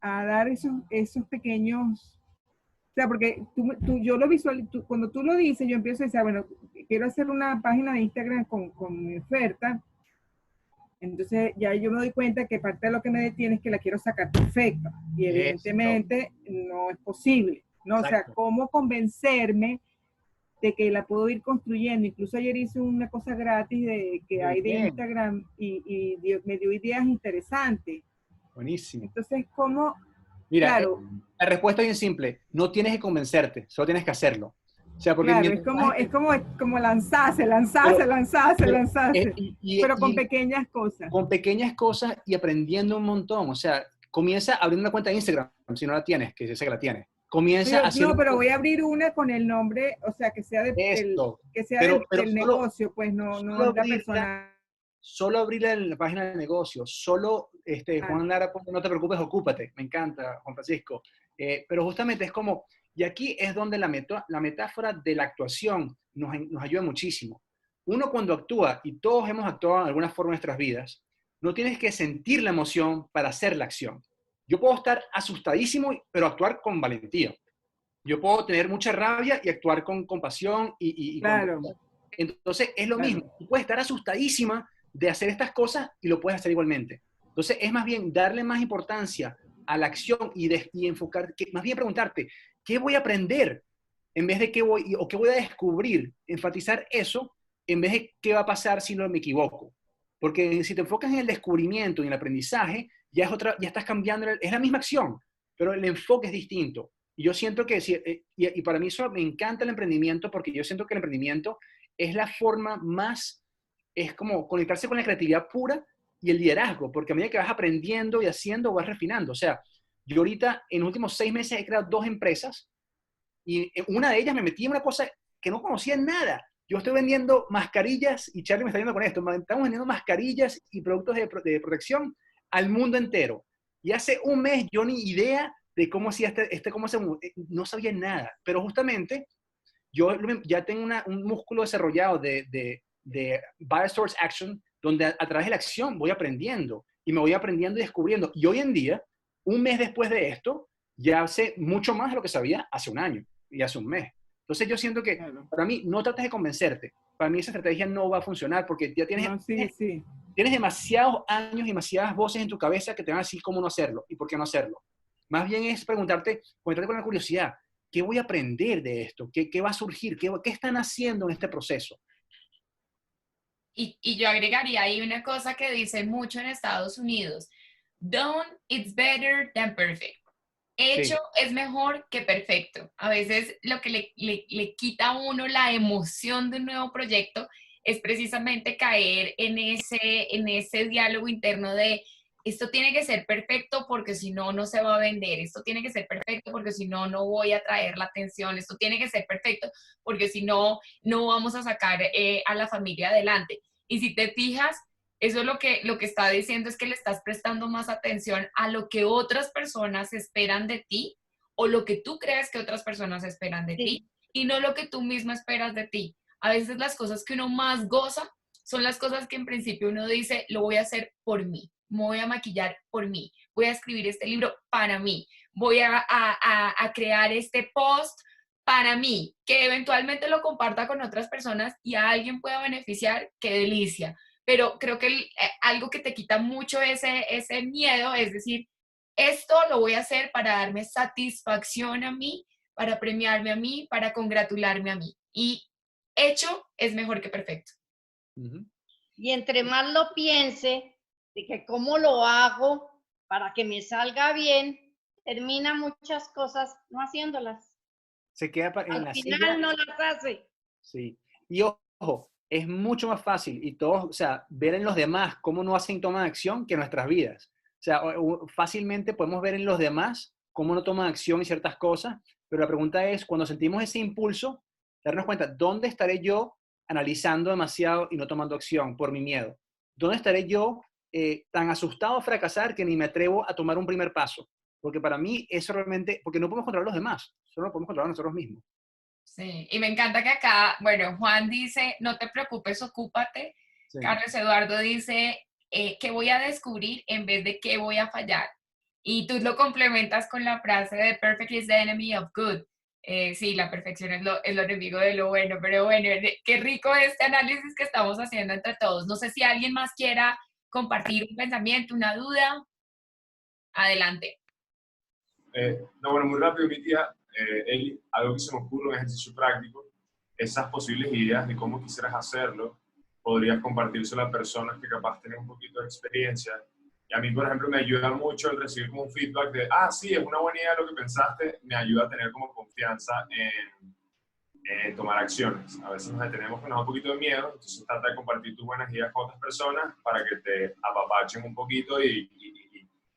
a dar esos pequeños, o sea, porque yo lo visualizo, cuando tú lo dices, yo empiezo a decir, bueno, quiero hacer una página de Instagram con mi oferta, entonces ya yo me doy cuenta que parte de lo que me detiene es que la quiero sacar perfecta, y Eso, evidentemente no es posible, ¿no? O sea, exacto. ¿cómo convencerme de que la puedo ir construyendo? Incluso ayer hice una cosa gratis que Muy hay de bien, Instagram me dio ideas interesantes. buenísimo. Entonces, ¿cómo? Mira, Claro, la respuesta es bien simple. No tienes que convencerte, solo tienes que hacerlo. O sea, porque claro, mientras más es como lanzarse, lanzarse, pero, lanzarse, pero, lanzarse, pero con y pequeñas cosas. con pequeñas cosas y aprendiendo un montón. O sea, comienza abriendo una cuenta de Instagram, si no la tienes, que yo sé que la tienes. Comienza No, haciendo pero voy a abrir una con el nombre, o sea, esto, que sea pero del negocio, pues no, solo no la abrirla, persona. solo abrirla en la página de negocio, solo, Juan Lara, no te preocupes, ocúpate. Me encanta, Juan Francisco. Pero justamente es como, y aquí es donde la metáfora de la actuación nos ayuda muchísimo. Uno cuando actúa, y todos hemos actuado en alguna forma en nuestras vidas, no tienes que sentir la emoción para hacer la acción. Yo puedo estar asustadísimo, pero actuar con valentía. Yo puedo tener mucha rabia y actuar con compasión y con Claro, dolor. Entonces es lo mismo. claro, Tú puedes estar asustadísima de hacer estas cosas y lo puedes hacer igualmente. Entonces es más bien darle más importancia a la acción y enfocar, más bien preguntarte, ¿qué voy a aprender? En vez de qué voy a descubrir, enfatizar eso, en vez de qué va a pasar si no me equivoco. Porque si te enfocas en el descubrimiento y en el aprendizaje, ya estás cambiando, es la misma acción, pero el enfoque es distinto. Y yo siento que, y para mí eso me encanta el emprendimiento, porque yo siento que el emprendimiento es la forma más, es como conectarse con la creatividad pura y el liderazgo, porque a medida que vas aprendiendo y haciendo, vas refinando. O sea, yo ahorita en los últimos 6 meses he creado 2 empresas y en una de ellas me metí en una cosa que no conocía nada. Yo estoy vendiendo mascarillas, y Charlie me está viendo con esto, estamos vendiendo mascarillas y productos de protección al mundo entero. Y hace un mes yo ni idea de cómo hacía no sabía nada, pero justamente yo ya tengo un músculo desarrollado de Biosource Action, donde a través de la acción voy aprendiendo y me voy aprendiendo y descubriendo. Y hoy en día, un mes después de esto, ya sé mucho más de lo que sabía hace un año y hace un mes. Entonces yo siento que claro. para mí no trates de convencerte. Para mí esa estrategia no va a funcionar porque ya No, sí, sí. tienes demasiados años y demasiadas voces en tu cabeza que te van a decir cómo no hacerlo y por qué no hacerlo. Más bien es preguntarte, conectarte con la curiosidad. ¿Qué voy a aprender de esto? ¿Qué va a surgir? ¿Qué están haciendo en este proceso? Y yo agregaría ahí una cosa que dicen mucho en Estados Unidos. Done is better than perfect. Hecho Sí, es mejor que perfecto. A veces lo que le quita a uno la emoción de un nuevo proyecto es precisamente caer en ese diálogo interno de esto tiene que ser perfecto porque si no, no se va a vender. Esto tiene que ser perfecto porque si no, no voy a atraer la atención. Esto tiene que ser perfecto porque si no, no vamos a sacar a la familia adelante. Y si te fijas, eso lo que está diciendo es que le estás prestando más atención a lo que otras personas esperan de ti o lo que tú crees que otras personas esperan de ti Sí, y no lo que tú mismo esperas de ti. A veces las cosas que uno más goza son las cosas que en principio uno dice, lo voy a hacer por mí, me voy a maquillar por mí, voy a escribir este libro para mí, voy a crear este post para mí, que eventualmente lo comparta con otras personas y a alguien pueda beneficiar, qué delicia. Pero creo que algo que te quita mucho ese miedo es decir, esto lo voy a hacer para darme satisfacción a mí, para premiarme a mí, para congratularme a mí. Y hecho es mejor que perfecto. uh-huh. y entre más lo piense, de que cómo lo hago para que me salga bien, termina muchas cosas no haciéndolas. Se queda en Al la silla. final no las hace. Sí. Y ojo, es mucho más fácil y todos, o sea, ver en los demás cómo no hacen toma de acción que en nuestras vidas. O sea, fácilmente podemos ver en los demás cómo no toman acción en ciertas cosas, pero la pregunta es, cuando sentimos ese impulso, darnos cuenta, ¿dónde estaré yo analizando demasiado y no tomando acción por mi miedo? ¿Dónde estaré yo tan asustado a fracasar que ni me atrevo a tomar un primer paso? Porque para mí eso realmente, porque no podemos controlar a los demás, solo lo podemos controlar a nosotros mismos. Sí, y me encanta que acá, bueno, Juan dice, no te preocupes, ocúpate. Sí. Carlos Eduardo dice, ¿qué voy a descubrir en vez de qué voy a fallar? Y tú lo complementas con la frase de perfect is the enemy of good. Sí, la perfección es lo enemigo de lo bueno, pero bueno, qué rico este análisis que estamos haciendo entre todos. No sé si alguien más quiera compartir un pensamiento, una duda. Adelante. No, bueno, muy rápido, mi tía, Eli, algo que se me ocurre, un ejercicio práctico, esas posibles ideas de cómo quisieras hacerlo, podrías compartírselo a personas que capaz tienen un poquito de experiencia. Y a mí, por ejemplo, me ayuda mucho el recibir como un feedback de, sí, es una buena idea lo que pensaste, me ayuda a tener como confianza en tomar acciones. A veces nos detenemos con un poquito de miedo, entonces trata de compartir tus buenas ideas con otras personas para que te apapachen un poquito y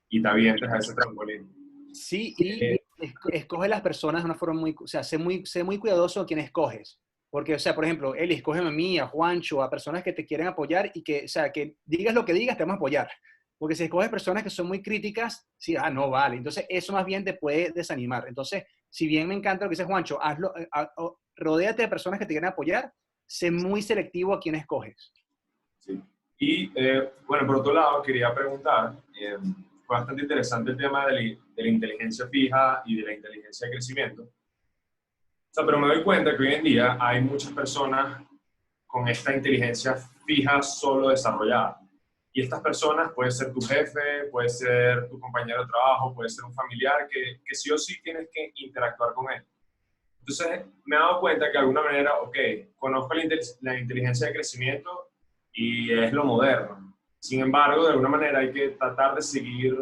te avientes a ese trampolín. Sí, y escoge las personas de una forma muy, o sea, sé muy cuidadoso de quién escoges. Porque, o sea, por ejemplo, Eli, escógeme a mí, a Juancho, a personas que te quieren apoyar y que, o sea, que digas lo que digas, te vamos a apoyar. Porque si escoges personas que son muy críticas, sí, no vale. Entonces, eso más bien te puede desanimar. Entonces, si bien me encanta lo que dice Juancho, hazlo, rodéate de personas que te quieren apoyar, sé muy selectivo a quién escoges. Sí. Y, bueno, por otro lado, quería preguntar, fue bastante interesante el tema de la inteligencia fija y de la inteligencia de crecimiento. O sea, pero me doy cuenta que hoy en día hay muchas personas con esta inteligencia fija solo desarrollada. Y estas personas puede ser tu jefe, puede ser tu compañero de trabajo, puede ser un familiar que sí o sí tienes que interactuar con él. Entonces, me he dado cuenta que de alguna manera, ok, conozco la inteligencia de crecimiento y es lo moderno. Sin embargo, de alguna manera hay que tratar de seguir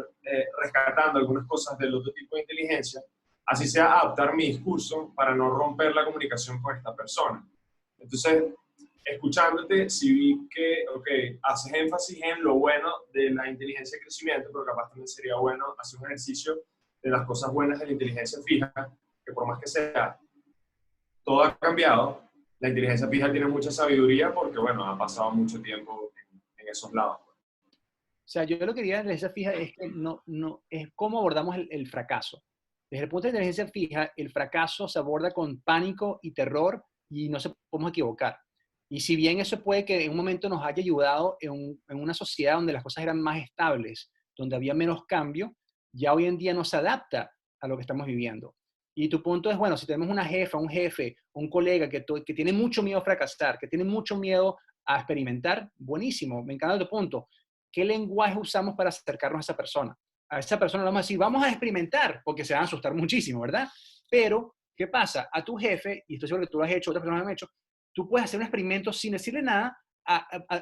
rescatando algunas cosas del otro tipo de inteligencia, así sea adaptar mi discurso para no romper la comunicación con esta persona. Entonces, escuchándote, sí vi que, ok, haces énfasis en lo bueno de la inteligencia de crecimiento, pero capaz también sería bueno hacer un ejercicio de las cosas buenas de la inteligencia fija, que por más que sea, todo ha cambiado. La inteligencia fija tiene mucha sabiduría porque, bueno, ha pasado mucho tiempo en esos lados. O sea, yo lo que diría de inteligencia fija es que es cómo abordamos el fracaso. Desde el punto de inteligencia fija, el fracaso se aborda con pánico y terror y no se podemos equivocar. Y si bien eso puede que en un momento nos haya ayudado en una sociedad donde las cosas eran más estables, donde había menos cambio, ya hoy en día no se adapta a lo que estamos viviendo. Y tu punto es, bueno, si tenemos una jefa, un jefe, un colega que tiene mucho miedo a fracasar, que tiene mucho miedo a experimentar, buenísimo, me encanta tu punto. ¿Qué lenguaje usamos para acercarnos a esa persona? A esa persona le vamos a decir, vamos a experimentar, porque se van a asustar muchísimo, ¿verdad? Pero, ¿qué pasa? A tu jefe, y estoy seguro que tú lo has hecho, otras personas lo han hecho, tú puedes hacer un experimento sin decirle nada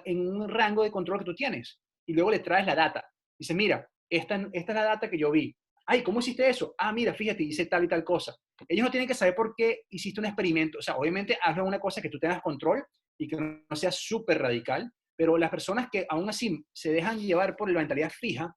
en un rango de control que tú tienes. Y luego le traes la data. Dice, mira, esta es la data que yo vi. Ay, ¿cómo hiciste eso? Mira, fíjate, hice tal y tal cosa. Ellos no tienen que saber por qué hiciste un experimento. O sea, obviamente hazlo una cosa que tú tengas control y que no sea súper radical, pero las personas que aún así se dejan llevar por la mentalidad fija,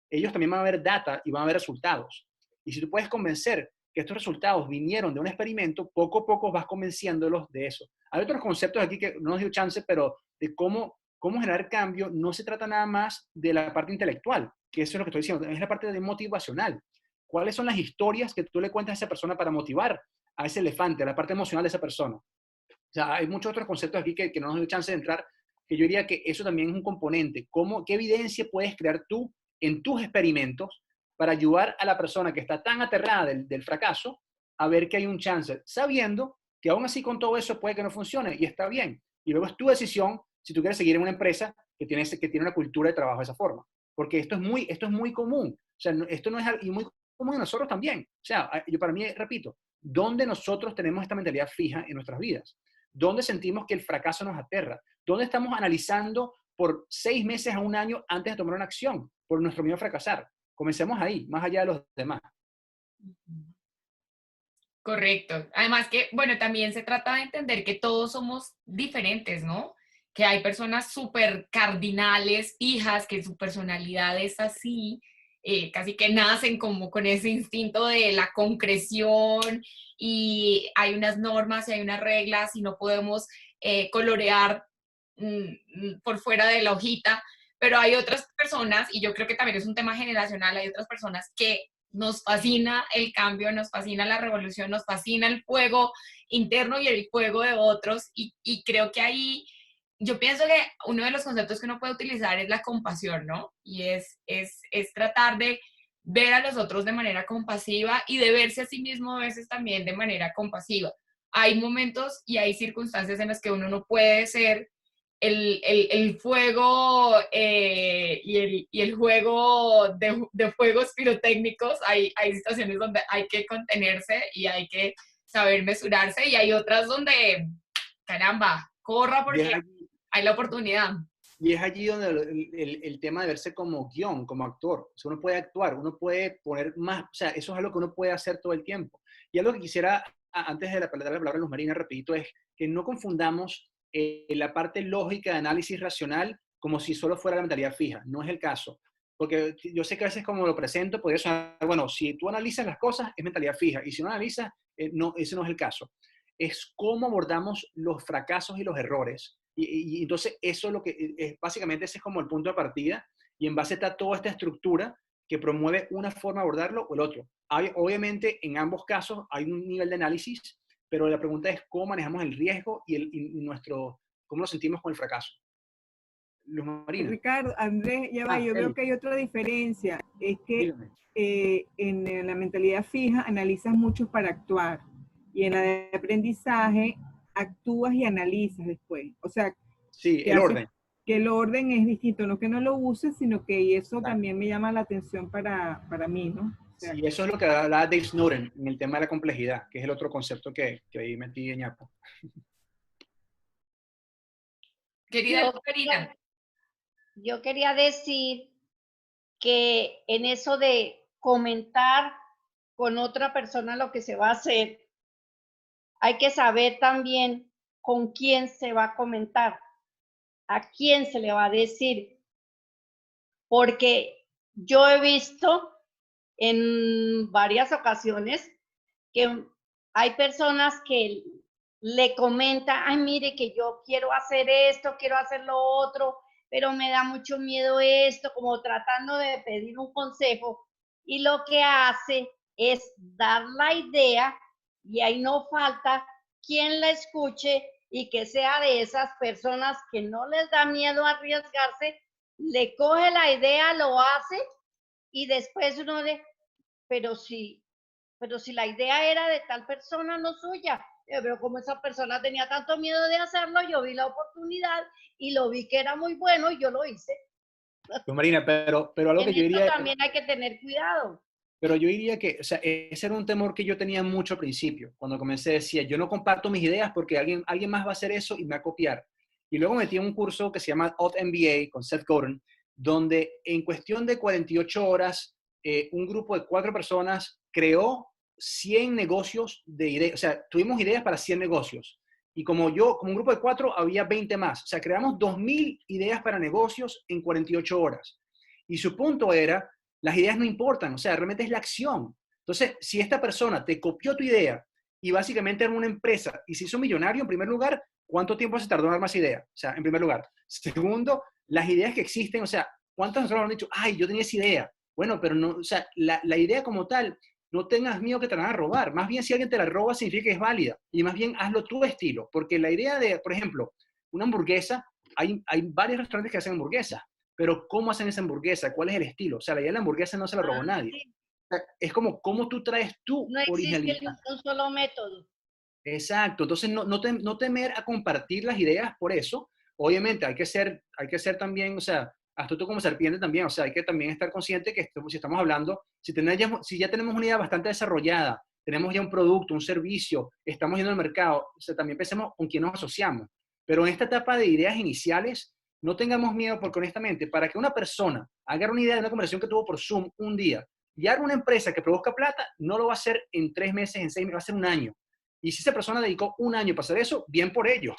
ellos también van a ver data y van a ver resultados. Y si tú puedes convencer que estos resultados vinieron de un experimento, poco a poco vas convenciéndolos de eso. Hay otros conceptos aquí que no nos dio chance, pero de cómo generar cambio no se trata nada más de la parte intelectual, que eso es lo que estoy diciendo, es la parte de motivacional. ¿Cuáles son las historias que tú le cuentas a esa persona para motivar a ese elefante, a la parte emocional de esa persona? O sea, hay muchos otros conceptos aquí que no nos dio chance de entrar, que yo diría que eso también es un componente. ¿Qué evidencia puedes crear tú en tus experimentos para ayudar a la persona que está tan aterrada del fracaso a ver que hay un chance, sabiendo que aún así con todo eso puede que no funcione y está bien? Y luego es tu decisión si tú quieres seguir en una empresa que tiene una cultura de trabajo de esa forma. Porque esto es muy común. O sea, esto no es y muy común en nosotros también. O sea, yo para mí, repito, ¿dónde nosotros tenemos esta mentalidad fija en nuestras vidas? ¿Dónde sentimos que el fracaso nos aterra? ¿Dónde estamos analizando por 6 meses a un año antes de tomar una acción por nuestro miedo a fracasar? Comencemos ahí, más allá de los demás. Correcto. Además que, bueno, también se trata de entender que todos somos diferentes, ¿no? Que hay personas súper cardinales, fijas, que su personalidad es así, casi que nacen como con ese instinto de la concreción y hay unas normas y hay unas reglas y no podemos colorear por fuera de la hojita, pero hay otras personas, y yo creo que también es un tema generacional, hay otras personas que nos fascina el cambio, nos fascina la revolución, nos fascina el fuego interno y el fuego de otros, y creo que ahí yo pienso que uno de los conceptos que uno puede utilizar es la compasión, ¿no? Y es tratar de ver a los otros de manera compasiva y de verse a sí mismo a veces también de manera compasiva. Hay momentos y hay circunstancias en las que uno no puede ser el fuego y el juego de fuegos pirotécnicos. Hay situaciones donde hay que contenerse y hay que saber mesurarse y hay otras donde, caramba, corra Y es porque allí, hay la oportunidad. y es allí donde el tema de verse como guión, como actor. O sea, uno puede actuar, uno puede poner más, o sea, eso es algo que uno puede hacer todo el tiempo. Y algo que quisiera, antes de darle la palabra a Luz Marina, rapidito, es que no confundamos la parte lógica de análisis racional como si solo fuera la mentalidad fija. No es el caso. Porque yo sé que a veces como lo presento, podría sonar, bueno, si tú analizas las cosas, es mentalidad fija. Y si no analizas, no, ese no es el caso. Es cómo abordamos los fracasos y los errores. Y entonces eso es lo que, básicamente ese es como el punto de partida. Y en base está toda esta estructura que promueve una forma de abordarlo o el otro. Obviamente, en ambos casos hay un nivel de análisis, pero la pregunta es cómo manejamos el riesgo y cómo nos sentimos con el fracaso. Luz Marina. Ricardo, Andrés, ya va, yo veo Eli, que hay otra diferencia, es que dígame. en la mentalidad fija analizas mucho para actuar y en la de aprendizaje actúas y analizas después. O sea, Sí, que el haces orden. que el orden es distinto, no que no lo uses, sino que eso Exacto. también me llama la atención para mí, ¿no? O sea, Sí, eso es lo que hablaba Dave Snowden en el tema de la complejidad, que es el otro concepto que ahí metí en ñapo. Querida Yo, Karina, yo quería decir que en eso de comentar con otra persona lo que se va a hacer, hay que saber también con quién se va a comentar, a quién se le va a decir, porque yo he visto en varias ocasiones que hay personas que le comentan, ay, mire que yo quiero hacer esto, quiero hacer lo otro, pero me da mucho miedo esto, como tratando de pedir un consejo, y lo que hace es dar la idea y ahí no falta quien la escuche y que sea de esas personas que no les da miedo arriesgarse, le coge la idea, lo hace y después uno de, pero si, pero si la idea era de tal persona, no suya. Yo veo como esa persona tenía tanto miedo de hacerlo, yo vi la oportunidad y lo vi que era muy bueno y yo lo hice. Luz Marina, pero algo En que yo esto diría, también hay que tener cuidado. pero yo diría que, o sea, ese era un temor que yo tenía mucho al principio, cuando comencé decía, yo no comparto mis ideas porque alguien más va a hacer eso y me va a copiar. Y luego metí en un curso que se llama Alt MBA con Seth Godin, donde en cuestión de 48 horas, un grupo de 4 personas creó 100 negocios de ideas, o sea, tuvimos ideas para 100 negocios. Y como un grupo de 4, había 20 más. O sea, creamos 2000 ideas para negocios en 48 horas. Y su punto era, las ideas no importan, o sea, realmente es la acción. Entonces, si esta persona te copió tu idea y básicamente era una empresa y se hizo millonario, en primer lugar, ¿cuánto tiempo se tardó en dar más ideas? O sea, en primer lugar. Segundo, las ideas que existen, o sea, ¿cuántos nosotros han dicho, ay, yo tenía esa idea? Bueno, pero no, o sea, la idea como tal, no tengas miedo que te la van a robar. Más bien, si alguien te la roba, significa que es válida. Y más bien, hazlo tu estilo. Porque la idea de, por ejemplo, una hamburguesa, hay varios restaurantes que hacen hamburguesas, pero ¿cómo hacen esa hamburguesa? ¿Cuál es el estilo? O sea, la idea de la hamburguesa no se la robó nadie. Sí, O sea, es como cómo tú traes tu no existe originalidad. un solo método. Exacto. Entonces, no temer a compartir las ideas por eso. Obviamente, hay que ser también, o sea, astuto como serpiente también. O sea, hay que también estar consciente que si estamos hablando, si ya tenemos una idea bastante desarrollada, tenemos ya un producto, un servicio, estamos yendo al mercado, o sea, también pensemos con quién nos asociamos. Pero en esta etapa de ideas iniciales, no tengamos miedo porque honestamente, para que una persona haga una idea de una conversación que tuvo por Zoom un día guiar una empresa que produzca plata no lo va a hacer en 3 meses, en 6 meses, va a ser un año. Y si esa persona dedicó un año para hacer eso, bien por ello.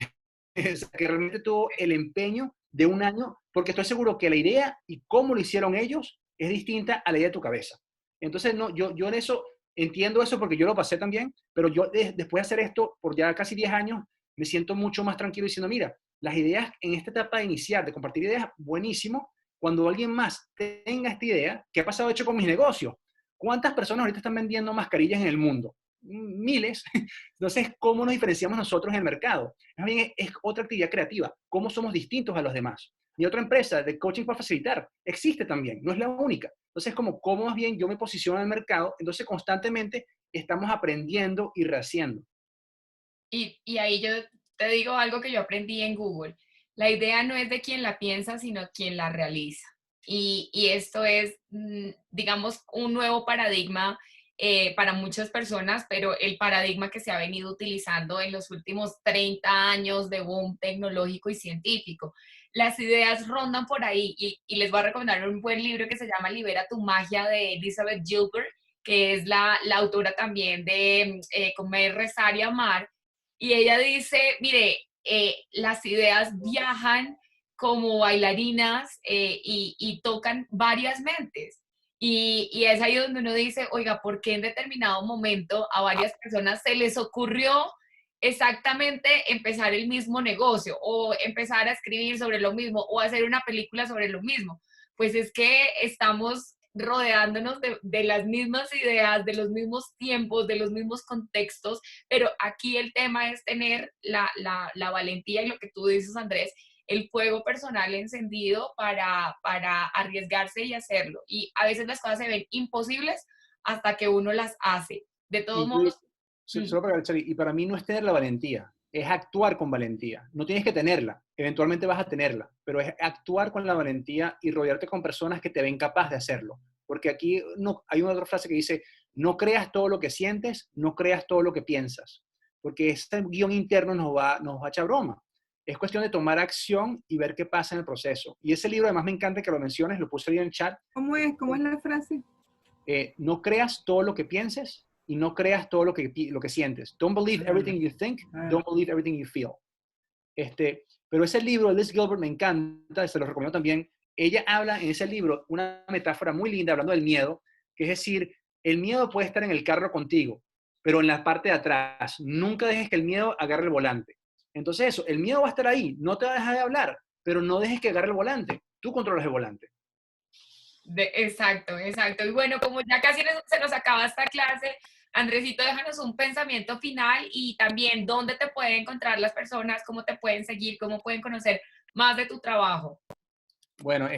O sea, que realmente tuvo el empeño de un año, porque estoy seguro que la idea y cómo lo hicieron ellos es distinta a la idea de tu cabeza. Entonces, no, yo en eso entiendo eso porque yo lo pasé también, pero yo después de hacer esto por ya casi 10 años, me siento mucho más tranquilo diciendo, mira, las ideas en esta etapa de iniciar, de compartir ideas, buenísimo. Cuando alguien más tenga esta idea, ¿qué ha pasado de hecho con mis negocios? ¿Cuántas personas ahorita están vendiendo mascarillas en el mundo? Miles. Entonces, ¿cómo nos diferenciamos nosotros en el mercado? Más bien es otra actividad creativa. ¿Cómo somos distintos a los demás? Y otra empresa de coaching para facilitar existe también, no es la única. Entonces, ¿cómo más bien yo me posiciono en el mercado? Entonces, constantemente estamos aprendiendo y rehaciendo. Y ahí yo te digo algo que yo aprendí en Google. La idea no es de quien la piensa, sino quien la realiza. Y esto es, digamos, un nuevo paradigma para muchas personas, pero el paradigma que se ha venido utilizando en los últimos 30 años de boom tecnológico y científico. Las ideas rondan por ahí y les voy a recomendar un buen libro que se llama Libera tu magia de Elizabeth Gilbert, que es la autora también de Comer, Rezar y Amar. Y ella dice, mire, las ideas viajan como bailarinas y tocan varias mentes. Y es ahí donde uno dice, oiga, ¿por qué en determinado momento a varias personas se les ocurrió exactamente empezar el mismo negocio o empezar a escribir sobre lo mismo o hacer una película sobre lo mismo? Pues es que estamos rodeándonos de las mismas ideas, de los mismos tiempos, de los mismos contextos, pero aquí el tema es tener la valentía y lo que tú dices, Andrés, el fuego personal encendido para arriesgarse y hacerlo. Y a veces las cosas se ven imposibles hasta que uno las hace. De todos modos... Solo para agregar, y para mí no es tener la valentía, es actuar con valentía. No tienes que tenerla, eventualmente vas a tenerla, pero es actuar con la valentía y rodearte con personas que te ven capaz de hacerlo. Porque aquí no, hay una otra frase que dice, no creas todo lo que sientes, no creas todo lo que piensas, porque este guión interno nos va a echar broma. Es cuestión de tomar acción y ver qué pasa en el proceso. Y ese libro, además, me encanta que lo menciones, lo puse ahí en el chat. ¿Cómo es? ¿Cómo es la frase? No creas todo lo que pienses y no creas todo lo que sientes. Don't believe everything you think, don't believe everything you feel. Pero ese libro, Liz Gilbert, me encanta, se lo recomiendo también. Ella habla en ese libro una metáfora muy linda hablando del miedo, que es decir, el miedo puede estar en el carro contigo, pero en la parte de atrás. Nunca dejes que el miedo agarre el volante. Entonces eso, el miedo va a estar ahí, no te va a dejar de hablar, pero no dejes que agarre el volante. Tú controlas el volante. Exacto, exacto. Y bueno, como ya casi se nos acaba esta clase, Andresito, déjanos un pensamiento final y también dónde te pueden encontrar las personas, cómo te pueden seguir, cómo pueden conocer más de tu trabajo. Bueno,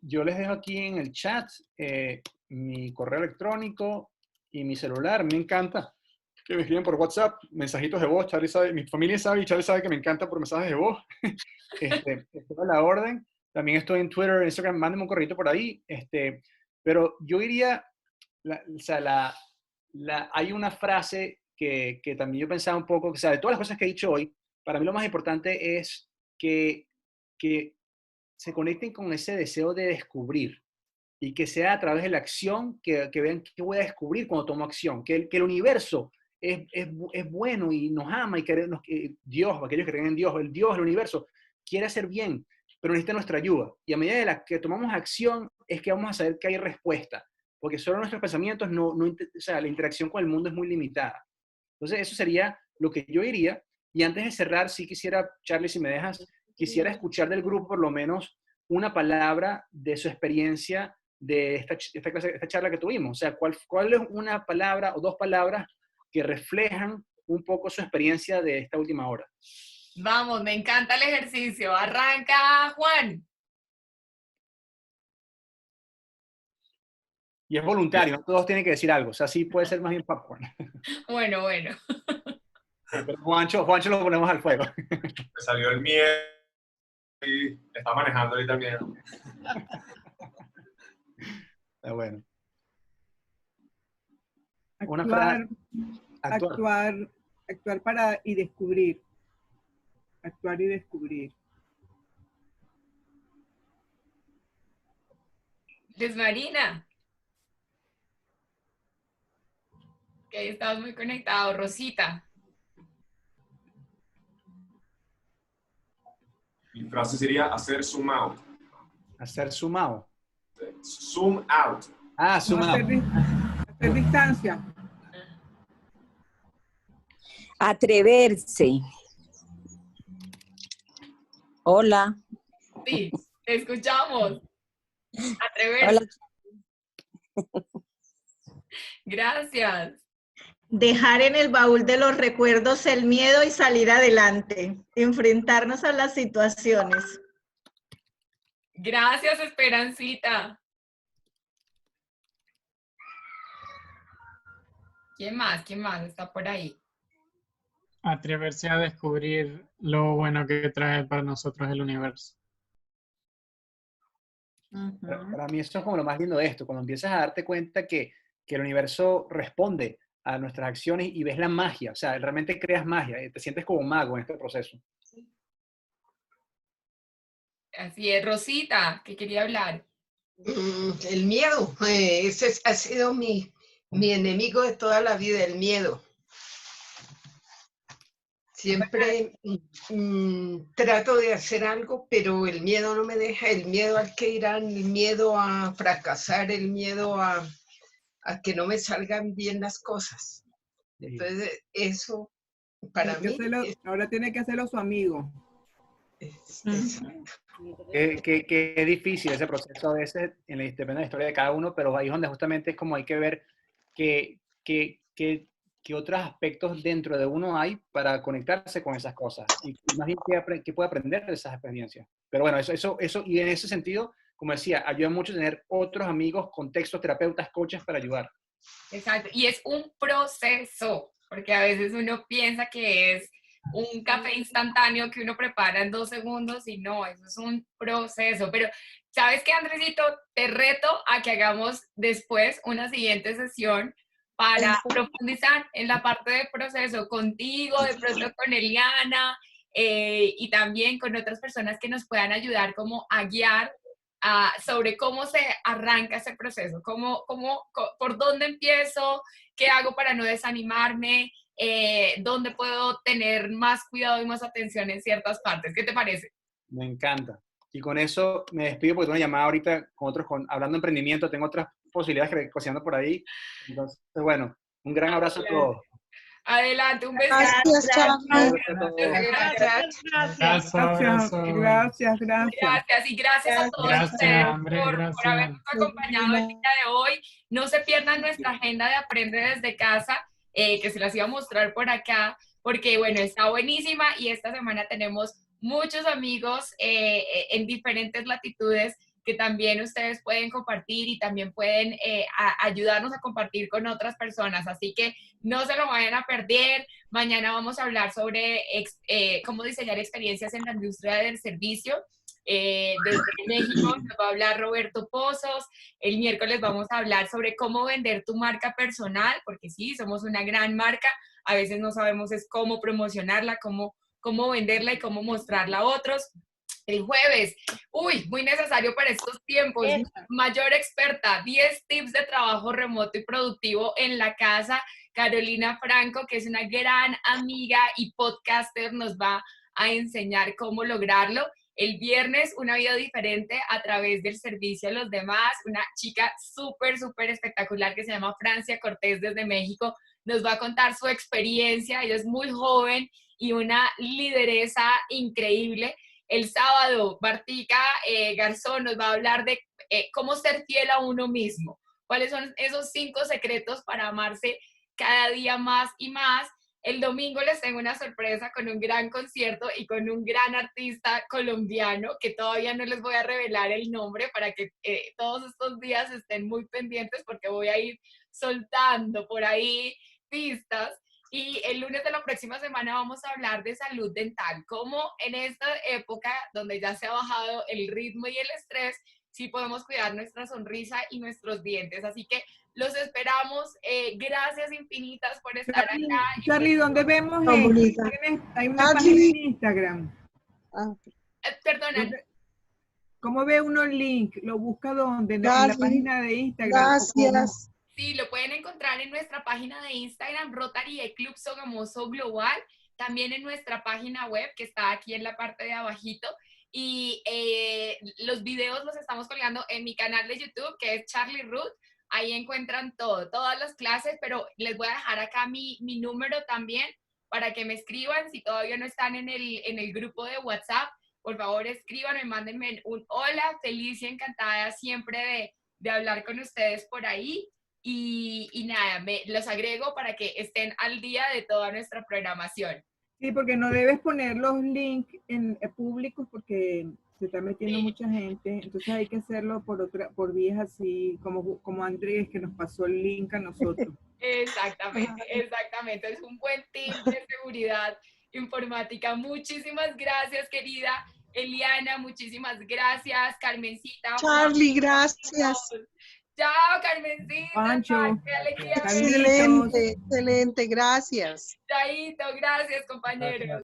yo les dejo aquí en el chat mi correo electrónico y mi celular. Me encanta que me escriben por WhatsApp, mensajitos de voz. Charlie sabe, mi familia sabe y Charlie sabe que me encanta por mensajes de voz. Estoy a la orden. También estoy en Twitter, Instagram, mándenme un correo por ahí. Pero yo diría, hay una frase que también yo pensaba un poco, que de todas las cosas que he dicho hoy, para mí lo más importante es que se conecten con ese deseo de descubrir y que sea a través de la acción que vean qué voy a descubrir cuando tomo acción, que el universo es bueno y nos ama y Dios, aquellos que creen en Dios, el Dios, el universo, quiere hacer bien, pero necesita nuestra ayuda. Y a medida de la que tomamos acción es que vamos a saber que hay respuesta, porque solo nuestros pensamientos, o sea, la interacción con el mundo es muy limitada. Entonces eso sería lo que yo diría. Y antes de cerrar, sí quisiera, Charlie, si me dejas, quisiera escuchar del grupo por lo menos una palabra de su experiencia de esta charla que tuvimos. O sea, ¿cuál es una palabra o dos palabras que reflejan un poco su experiencia de esta última hora? Vamos, me encanta el ejercicio. Arranca, Juan. Y es voluntario, no todos tienen que decir algo. O sea, sí puede ser más bien popcorn. Bueno, bueno. Pero Juancho lo ponemos al fuego. Me salió el miedo y está manejando ahorita el miedo. Está bueno. Actuar, Una frase. actuar para y descubrir. Actuar y descubrir. Liz Marina. Ok, estás muy conectado. Rosita. Mi frase sería hacer zoom out. Hacer sumado. Zoom out. Ah, No, sumado. hacer distancia. Atreverse. Hola. Sí, te escuchamos. Atreverse. Hola. Gracias. Dejar en el baúl de los recuerdos el miedo y salir adelante, enfrentarnos a las situaciones. Gracias, Esperancita. ¿Quién más? ¿Quién más está por ahí? Atreverse a descubrir lo bueno que trae para nosotros el universo. Para mí eso es como lo más lindo de esto, cuando empiezas a darte cuenta que el universo responde a nuestras acciones y ves la magia, o sea, realmente creas magia, te sientes como un mago en este proceso. Así es, Rosita, que quería hablar. El miedo, ese ha sido mi enemigo de toda la vida, el miedo. Siempre trato de hacer algo, pero el miedo no me deja, el miedo al que irán, el miedo a fracasar, el miedo a que no me salgan bien las cosas. Entonces, eso para mí Ahora tiene que hacerlo su amigo. exacto. Qué difícil ese proceso a veces, depende de la historia de cada uno, pero ahí es donde justamente es como hay que ver qué otros aspectos dentro de uno hay para conectarse con esas cosas y más bien qué puede aprender de esas experiencias. Pero bueno, eso, y en ese sentido, como decía, ayuda mucho tener otros amigos, contextos, terapeutas, coaches para ayudar. Exacto, y es un proceso, porque a veces uno piensa que es un café instantáneo que uno prepara en 2 segundos y no, eso es un proceso. Pero, ¿sabes qué, Andresito? Te reto a que hagamos después una siguiente sesión para profundizar en la parte de proceso contigo, de pronto con Eliana, y también con otras personas que nos puedan ayudar como a guiar sobre cómo se arranca ese proceso, por dónde empiezo, qué hago para no desanimarme, dónde puedo tener más cuidado y más atención en ciertas partes. ¿Qué te parece? Me encanta. Y con eso me despido porque tengo una llamada ahorita hablando de emprendimiento, tengo otras posibilidades cocinando por ahí. Entonces, bueno, un gran abrazo a todos. Adelante, un beso. Gracias. Gracias, y gracias a todos ustedes por habernos acompañado el día de hoy. No se pierdan nuestra agenda de Aprende desde casa, que se las iba a mostrar por acá, porque bueno, está buenísima y esta semana tenemos muchos amigos en diferentes latitudes que también ustedes pueden compartir y también pueden ayudarnos a compartir con otras personas. Así que no se lo vayan a perder. Mañana vamos a hablar sobre cómo diseñar experiencias en la industria del servicio. Desde México nos va a hablar Roberto Pozos. El miércoles vamos a hablar sobre cómo vender tu marca personal, porque sí, somos una gran marca. A veces no sabemos es cómo promocionarla, cómo venderla y cómo mostrarla a otros. El jueves, muy necesario para estos tiempos, mayor experta, 10 tips de trabajo remoto y productivo en la casa. Carolina Franco, que es una gran amiga y podcaster, nos va a enseñar cómo lograrlo. El viernes, una vida diferente a través del servicio a los demás. Una chica súper espectacular que se llama Francia Cortés desde México. Nos va a contar su experiencia. Ella es muy joven y una lideresa increíble. El sábado, Martica Garzón nos va a hablar de cómo ser fiel a uno mismo. ¿Cuáles son esos 5 secretos para amarse cada día más y más? El domingo les tengo una sorpresa con un gran concierto y con un gran artista colombiano que todavía no les voy a revelar el nombre para que todos estos días estén muy pendientes porque voy a ir soltando por ahí pistas. Y el lunes de la próxima semana vamos a hablar de salud dental, cómo en esta época donde ya se ha bajado el ritmo y el estrés, sí podemos cuidar nuestra sonrisa y nuestros dientes. Así que los esperamos. Gracias infinitas por estar acá. Charlie, ¿dónde vemos? Hay una página en Instagram. Perdona. ¿Cómo ve uno el link? ¿Lo busca dónde? ¿En la página de Instagram? Gracias. Sí, lo pueden encontrar en nuestra página de Instagram, Rotary e Club Sogamoso Global, también en nuestra página web, que está aquí en la parte de abajito, y los videos los estamos colgando en mi canal de YouTube, que es Charlie Ruth. Ahí encuentran todo, todas las clases, pero les voy a dejar acá mi número también para que me escriban. Si todavía no están en el grupo de WhatsApp, por favor escríbanme, mándenme un hola, feliz y encantada siempre de hablar con ustedes por ahí. Y nada, los agrego para que estén al día de toda nuestra programación. Sí, porque no debes poner los links en públicos porque se está metiendo Sí. mucha gente, entonces hay que hacerlo por vías así, como Andrés, que nos pasó el link a nosotros. Exactamente, exactamente. Es un buen tip de seguridad informática. Muchísimas gracias, querida Eliana. Muchísimas gracias, Carmencita. Charlie, gracias. Chao, Carmencita. Pancho. Qué alegría. Carlitos. Excelente, excelente, gracias. Chaito, gracias, compañeros.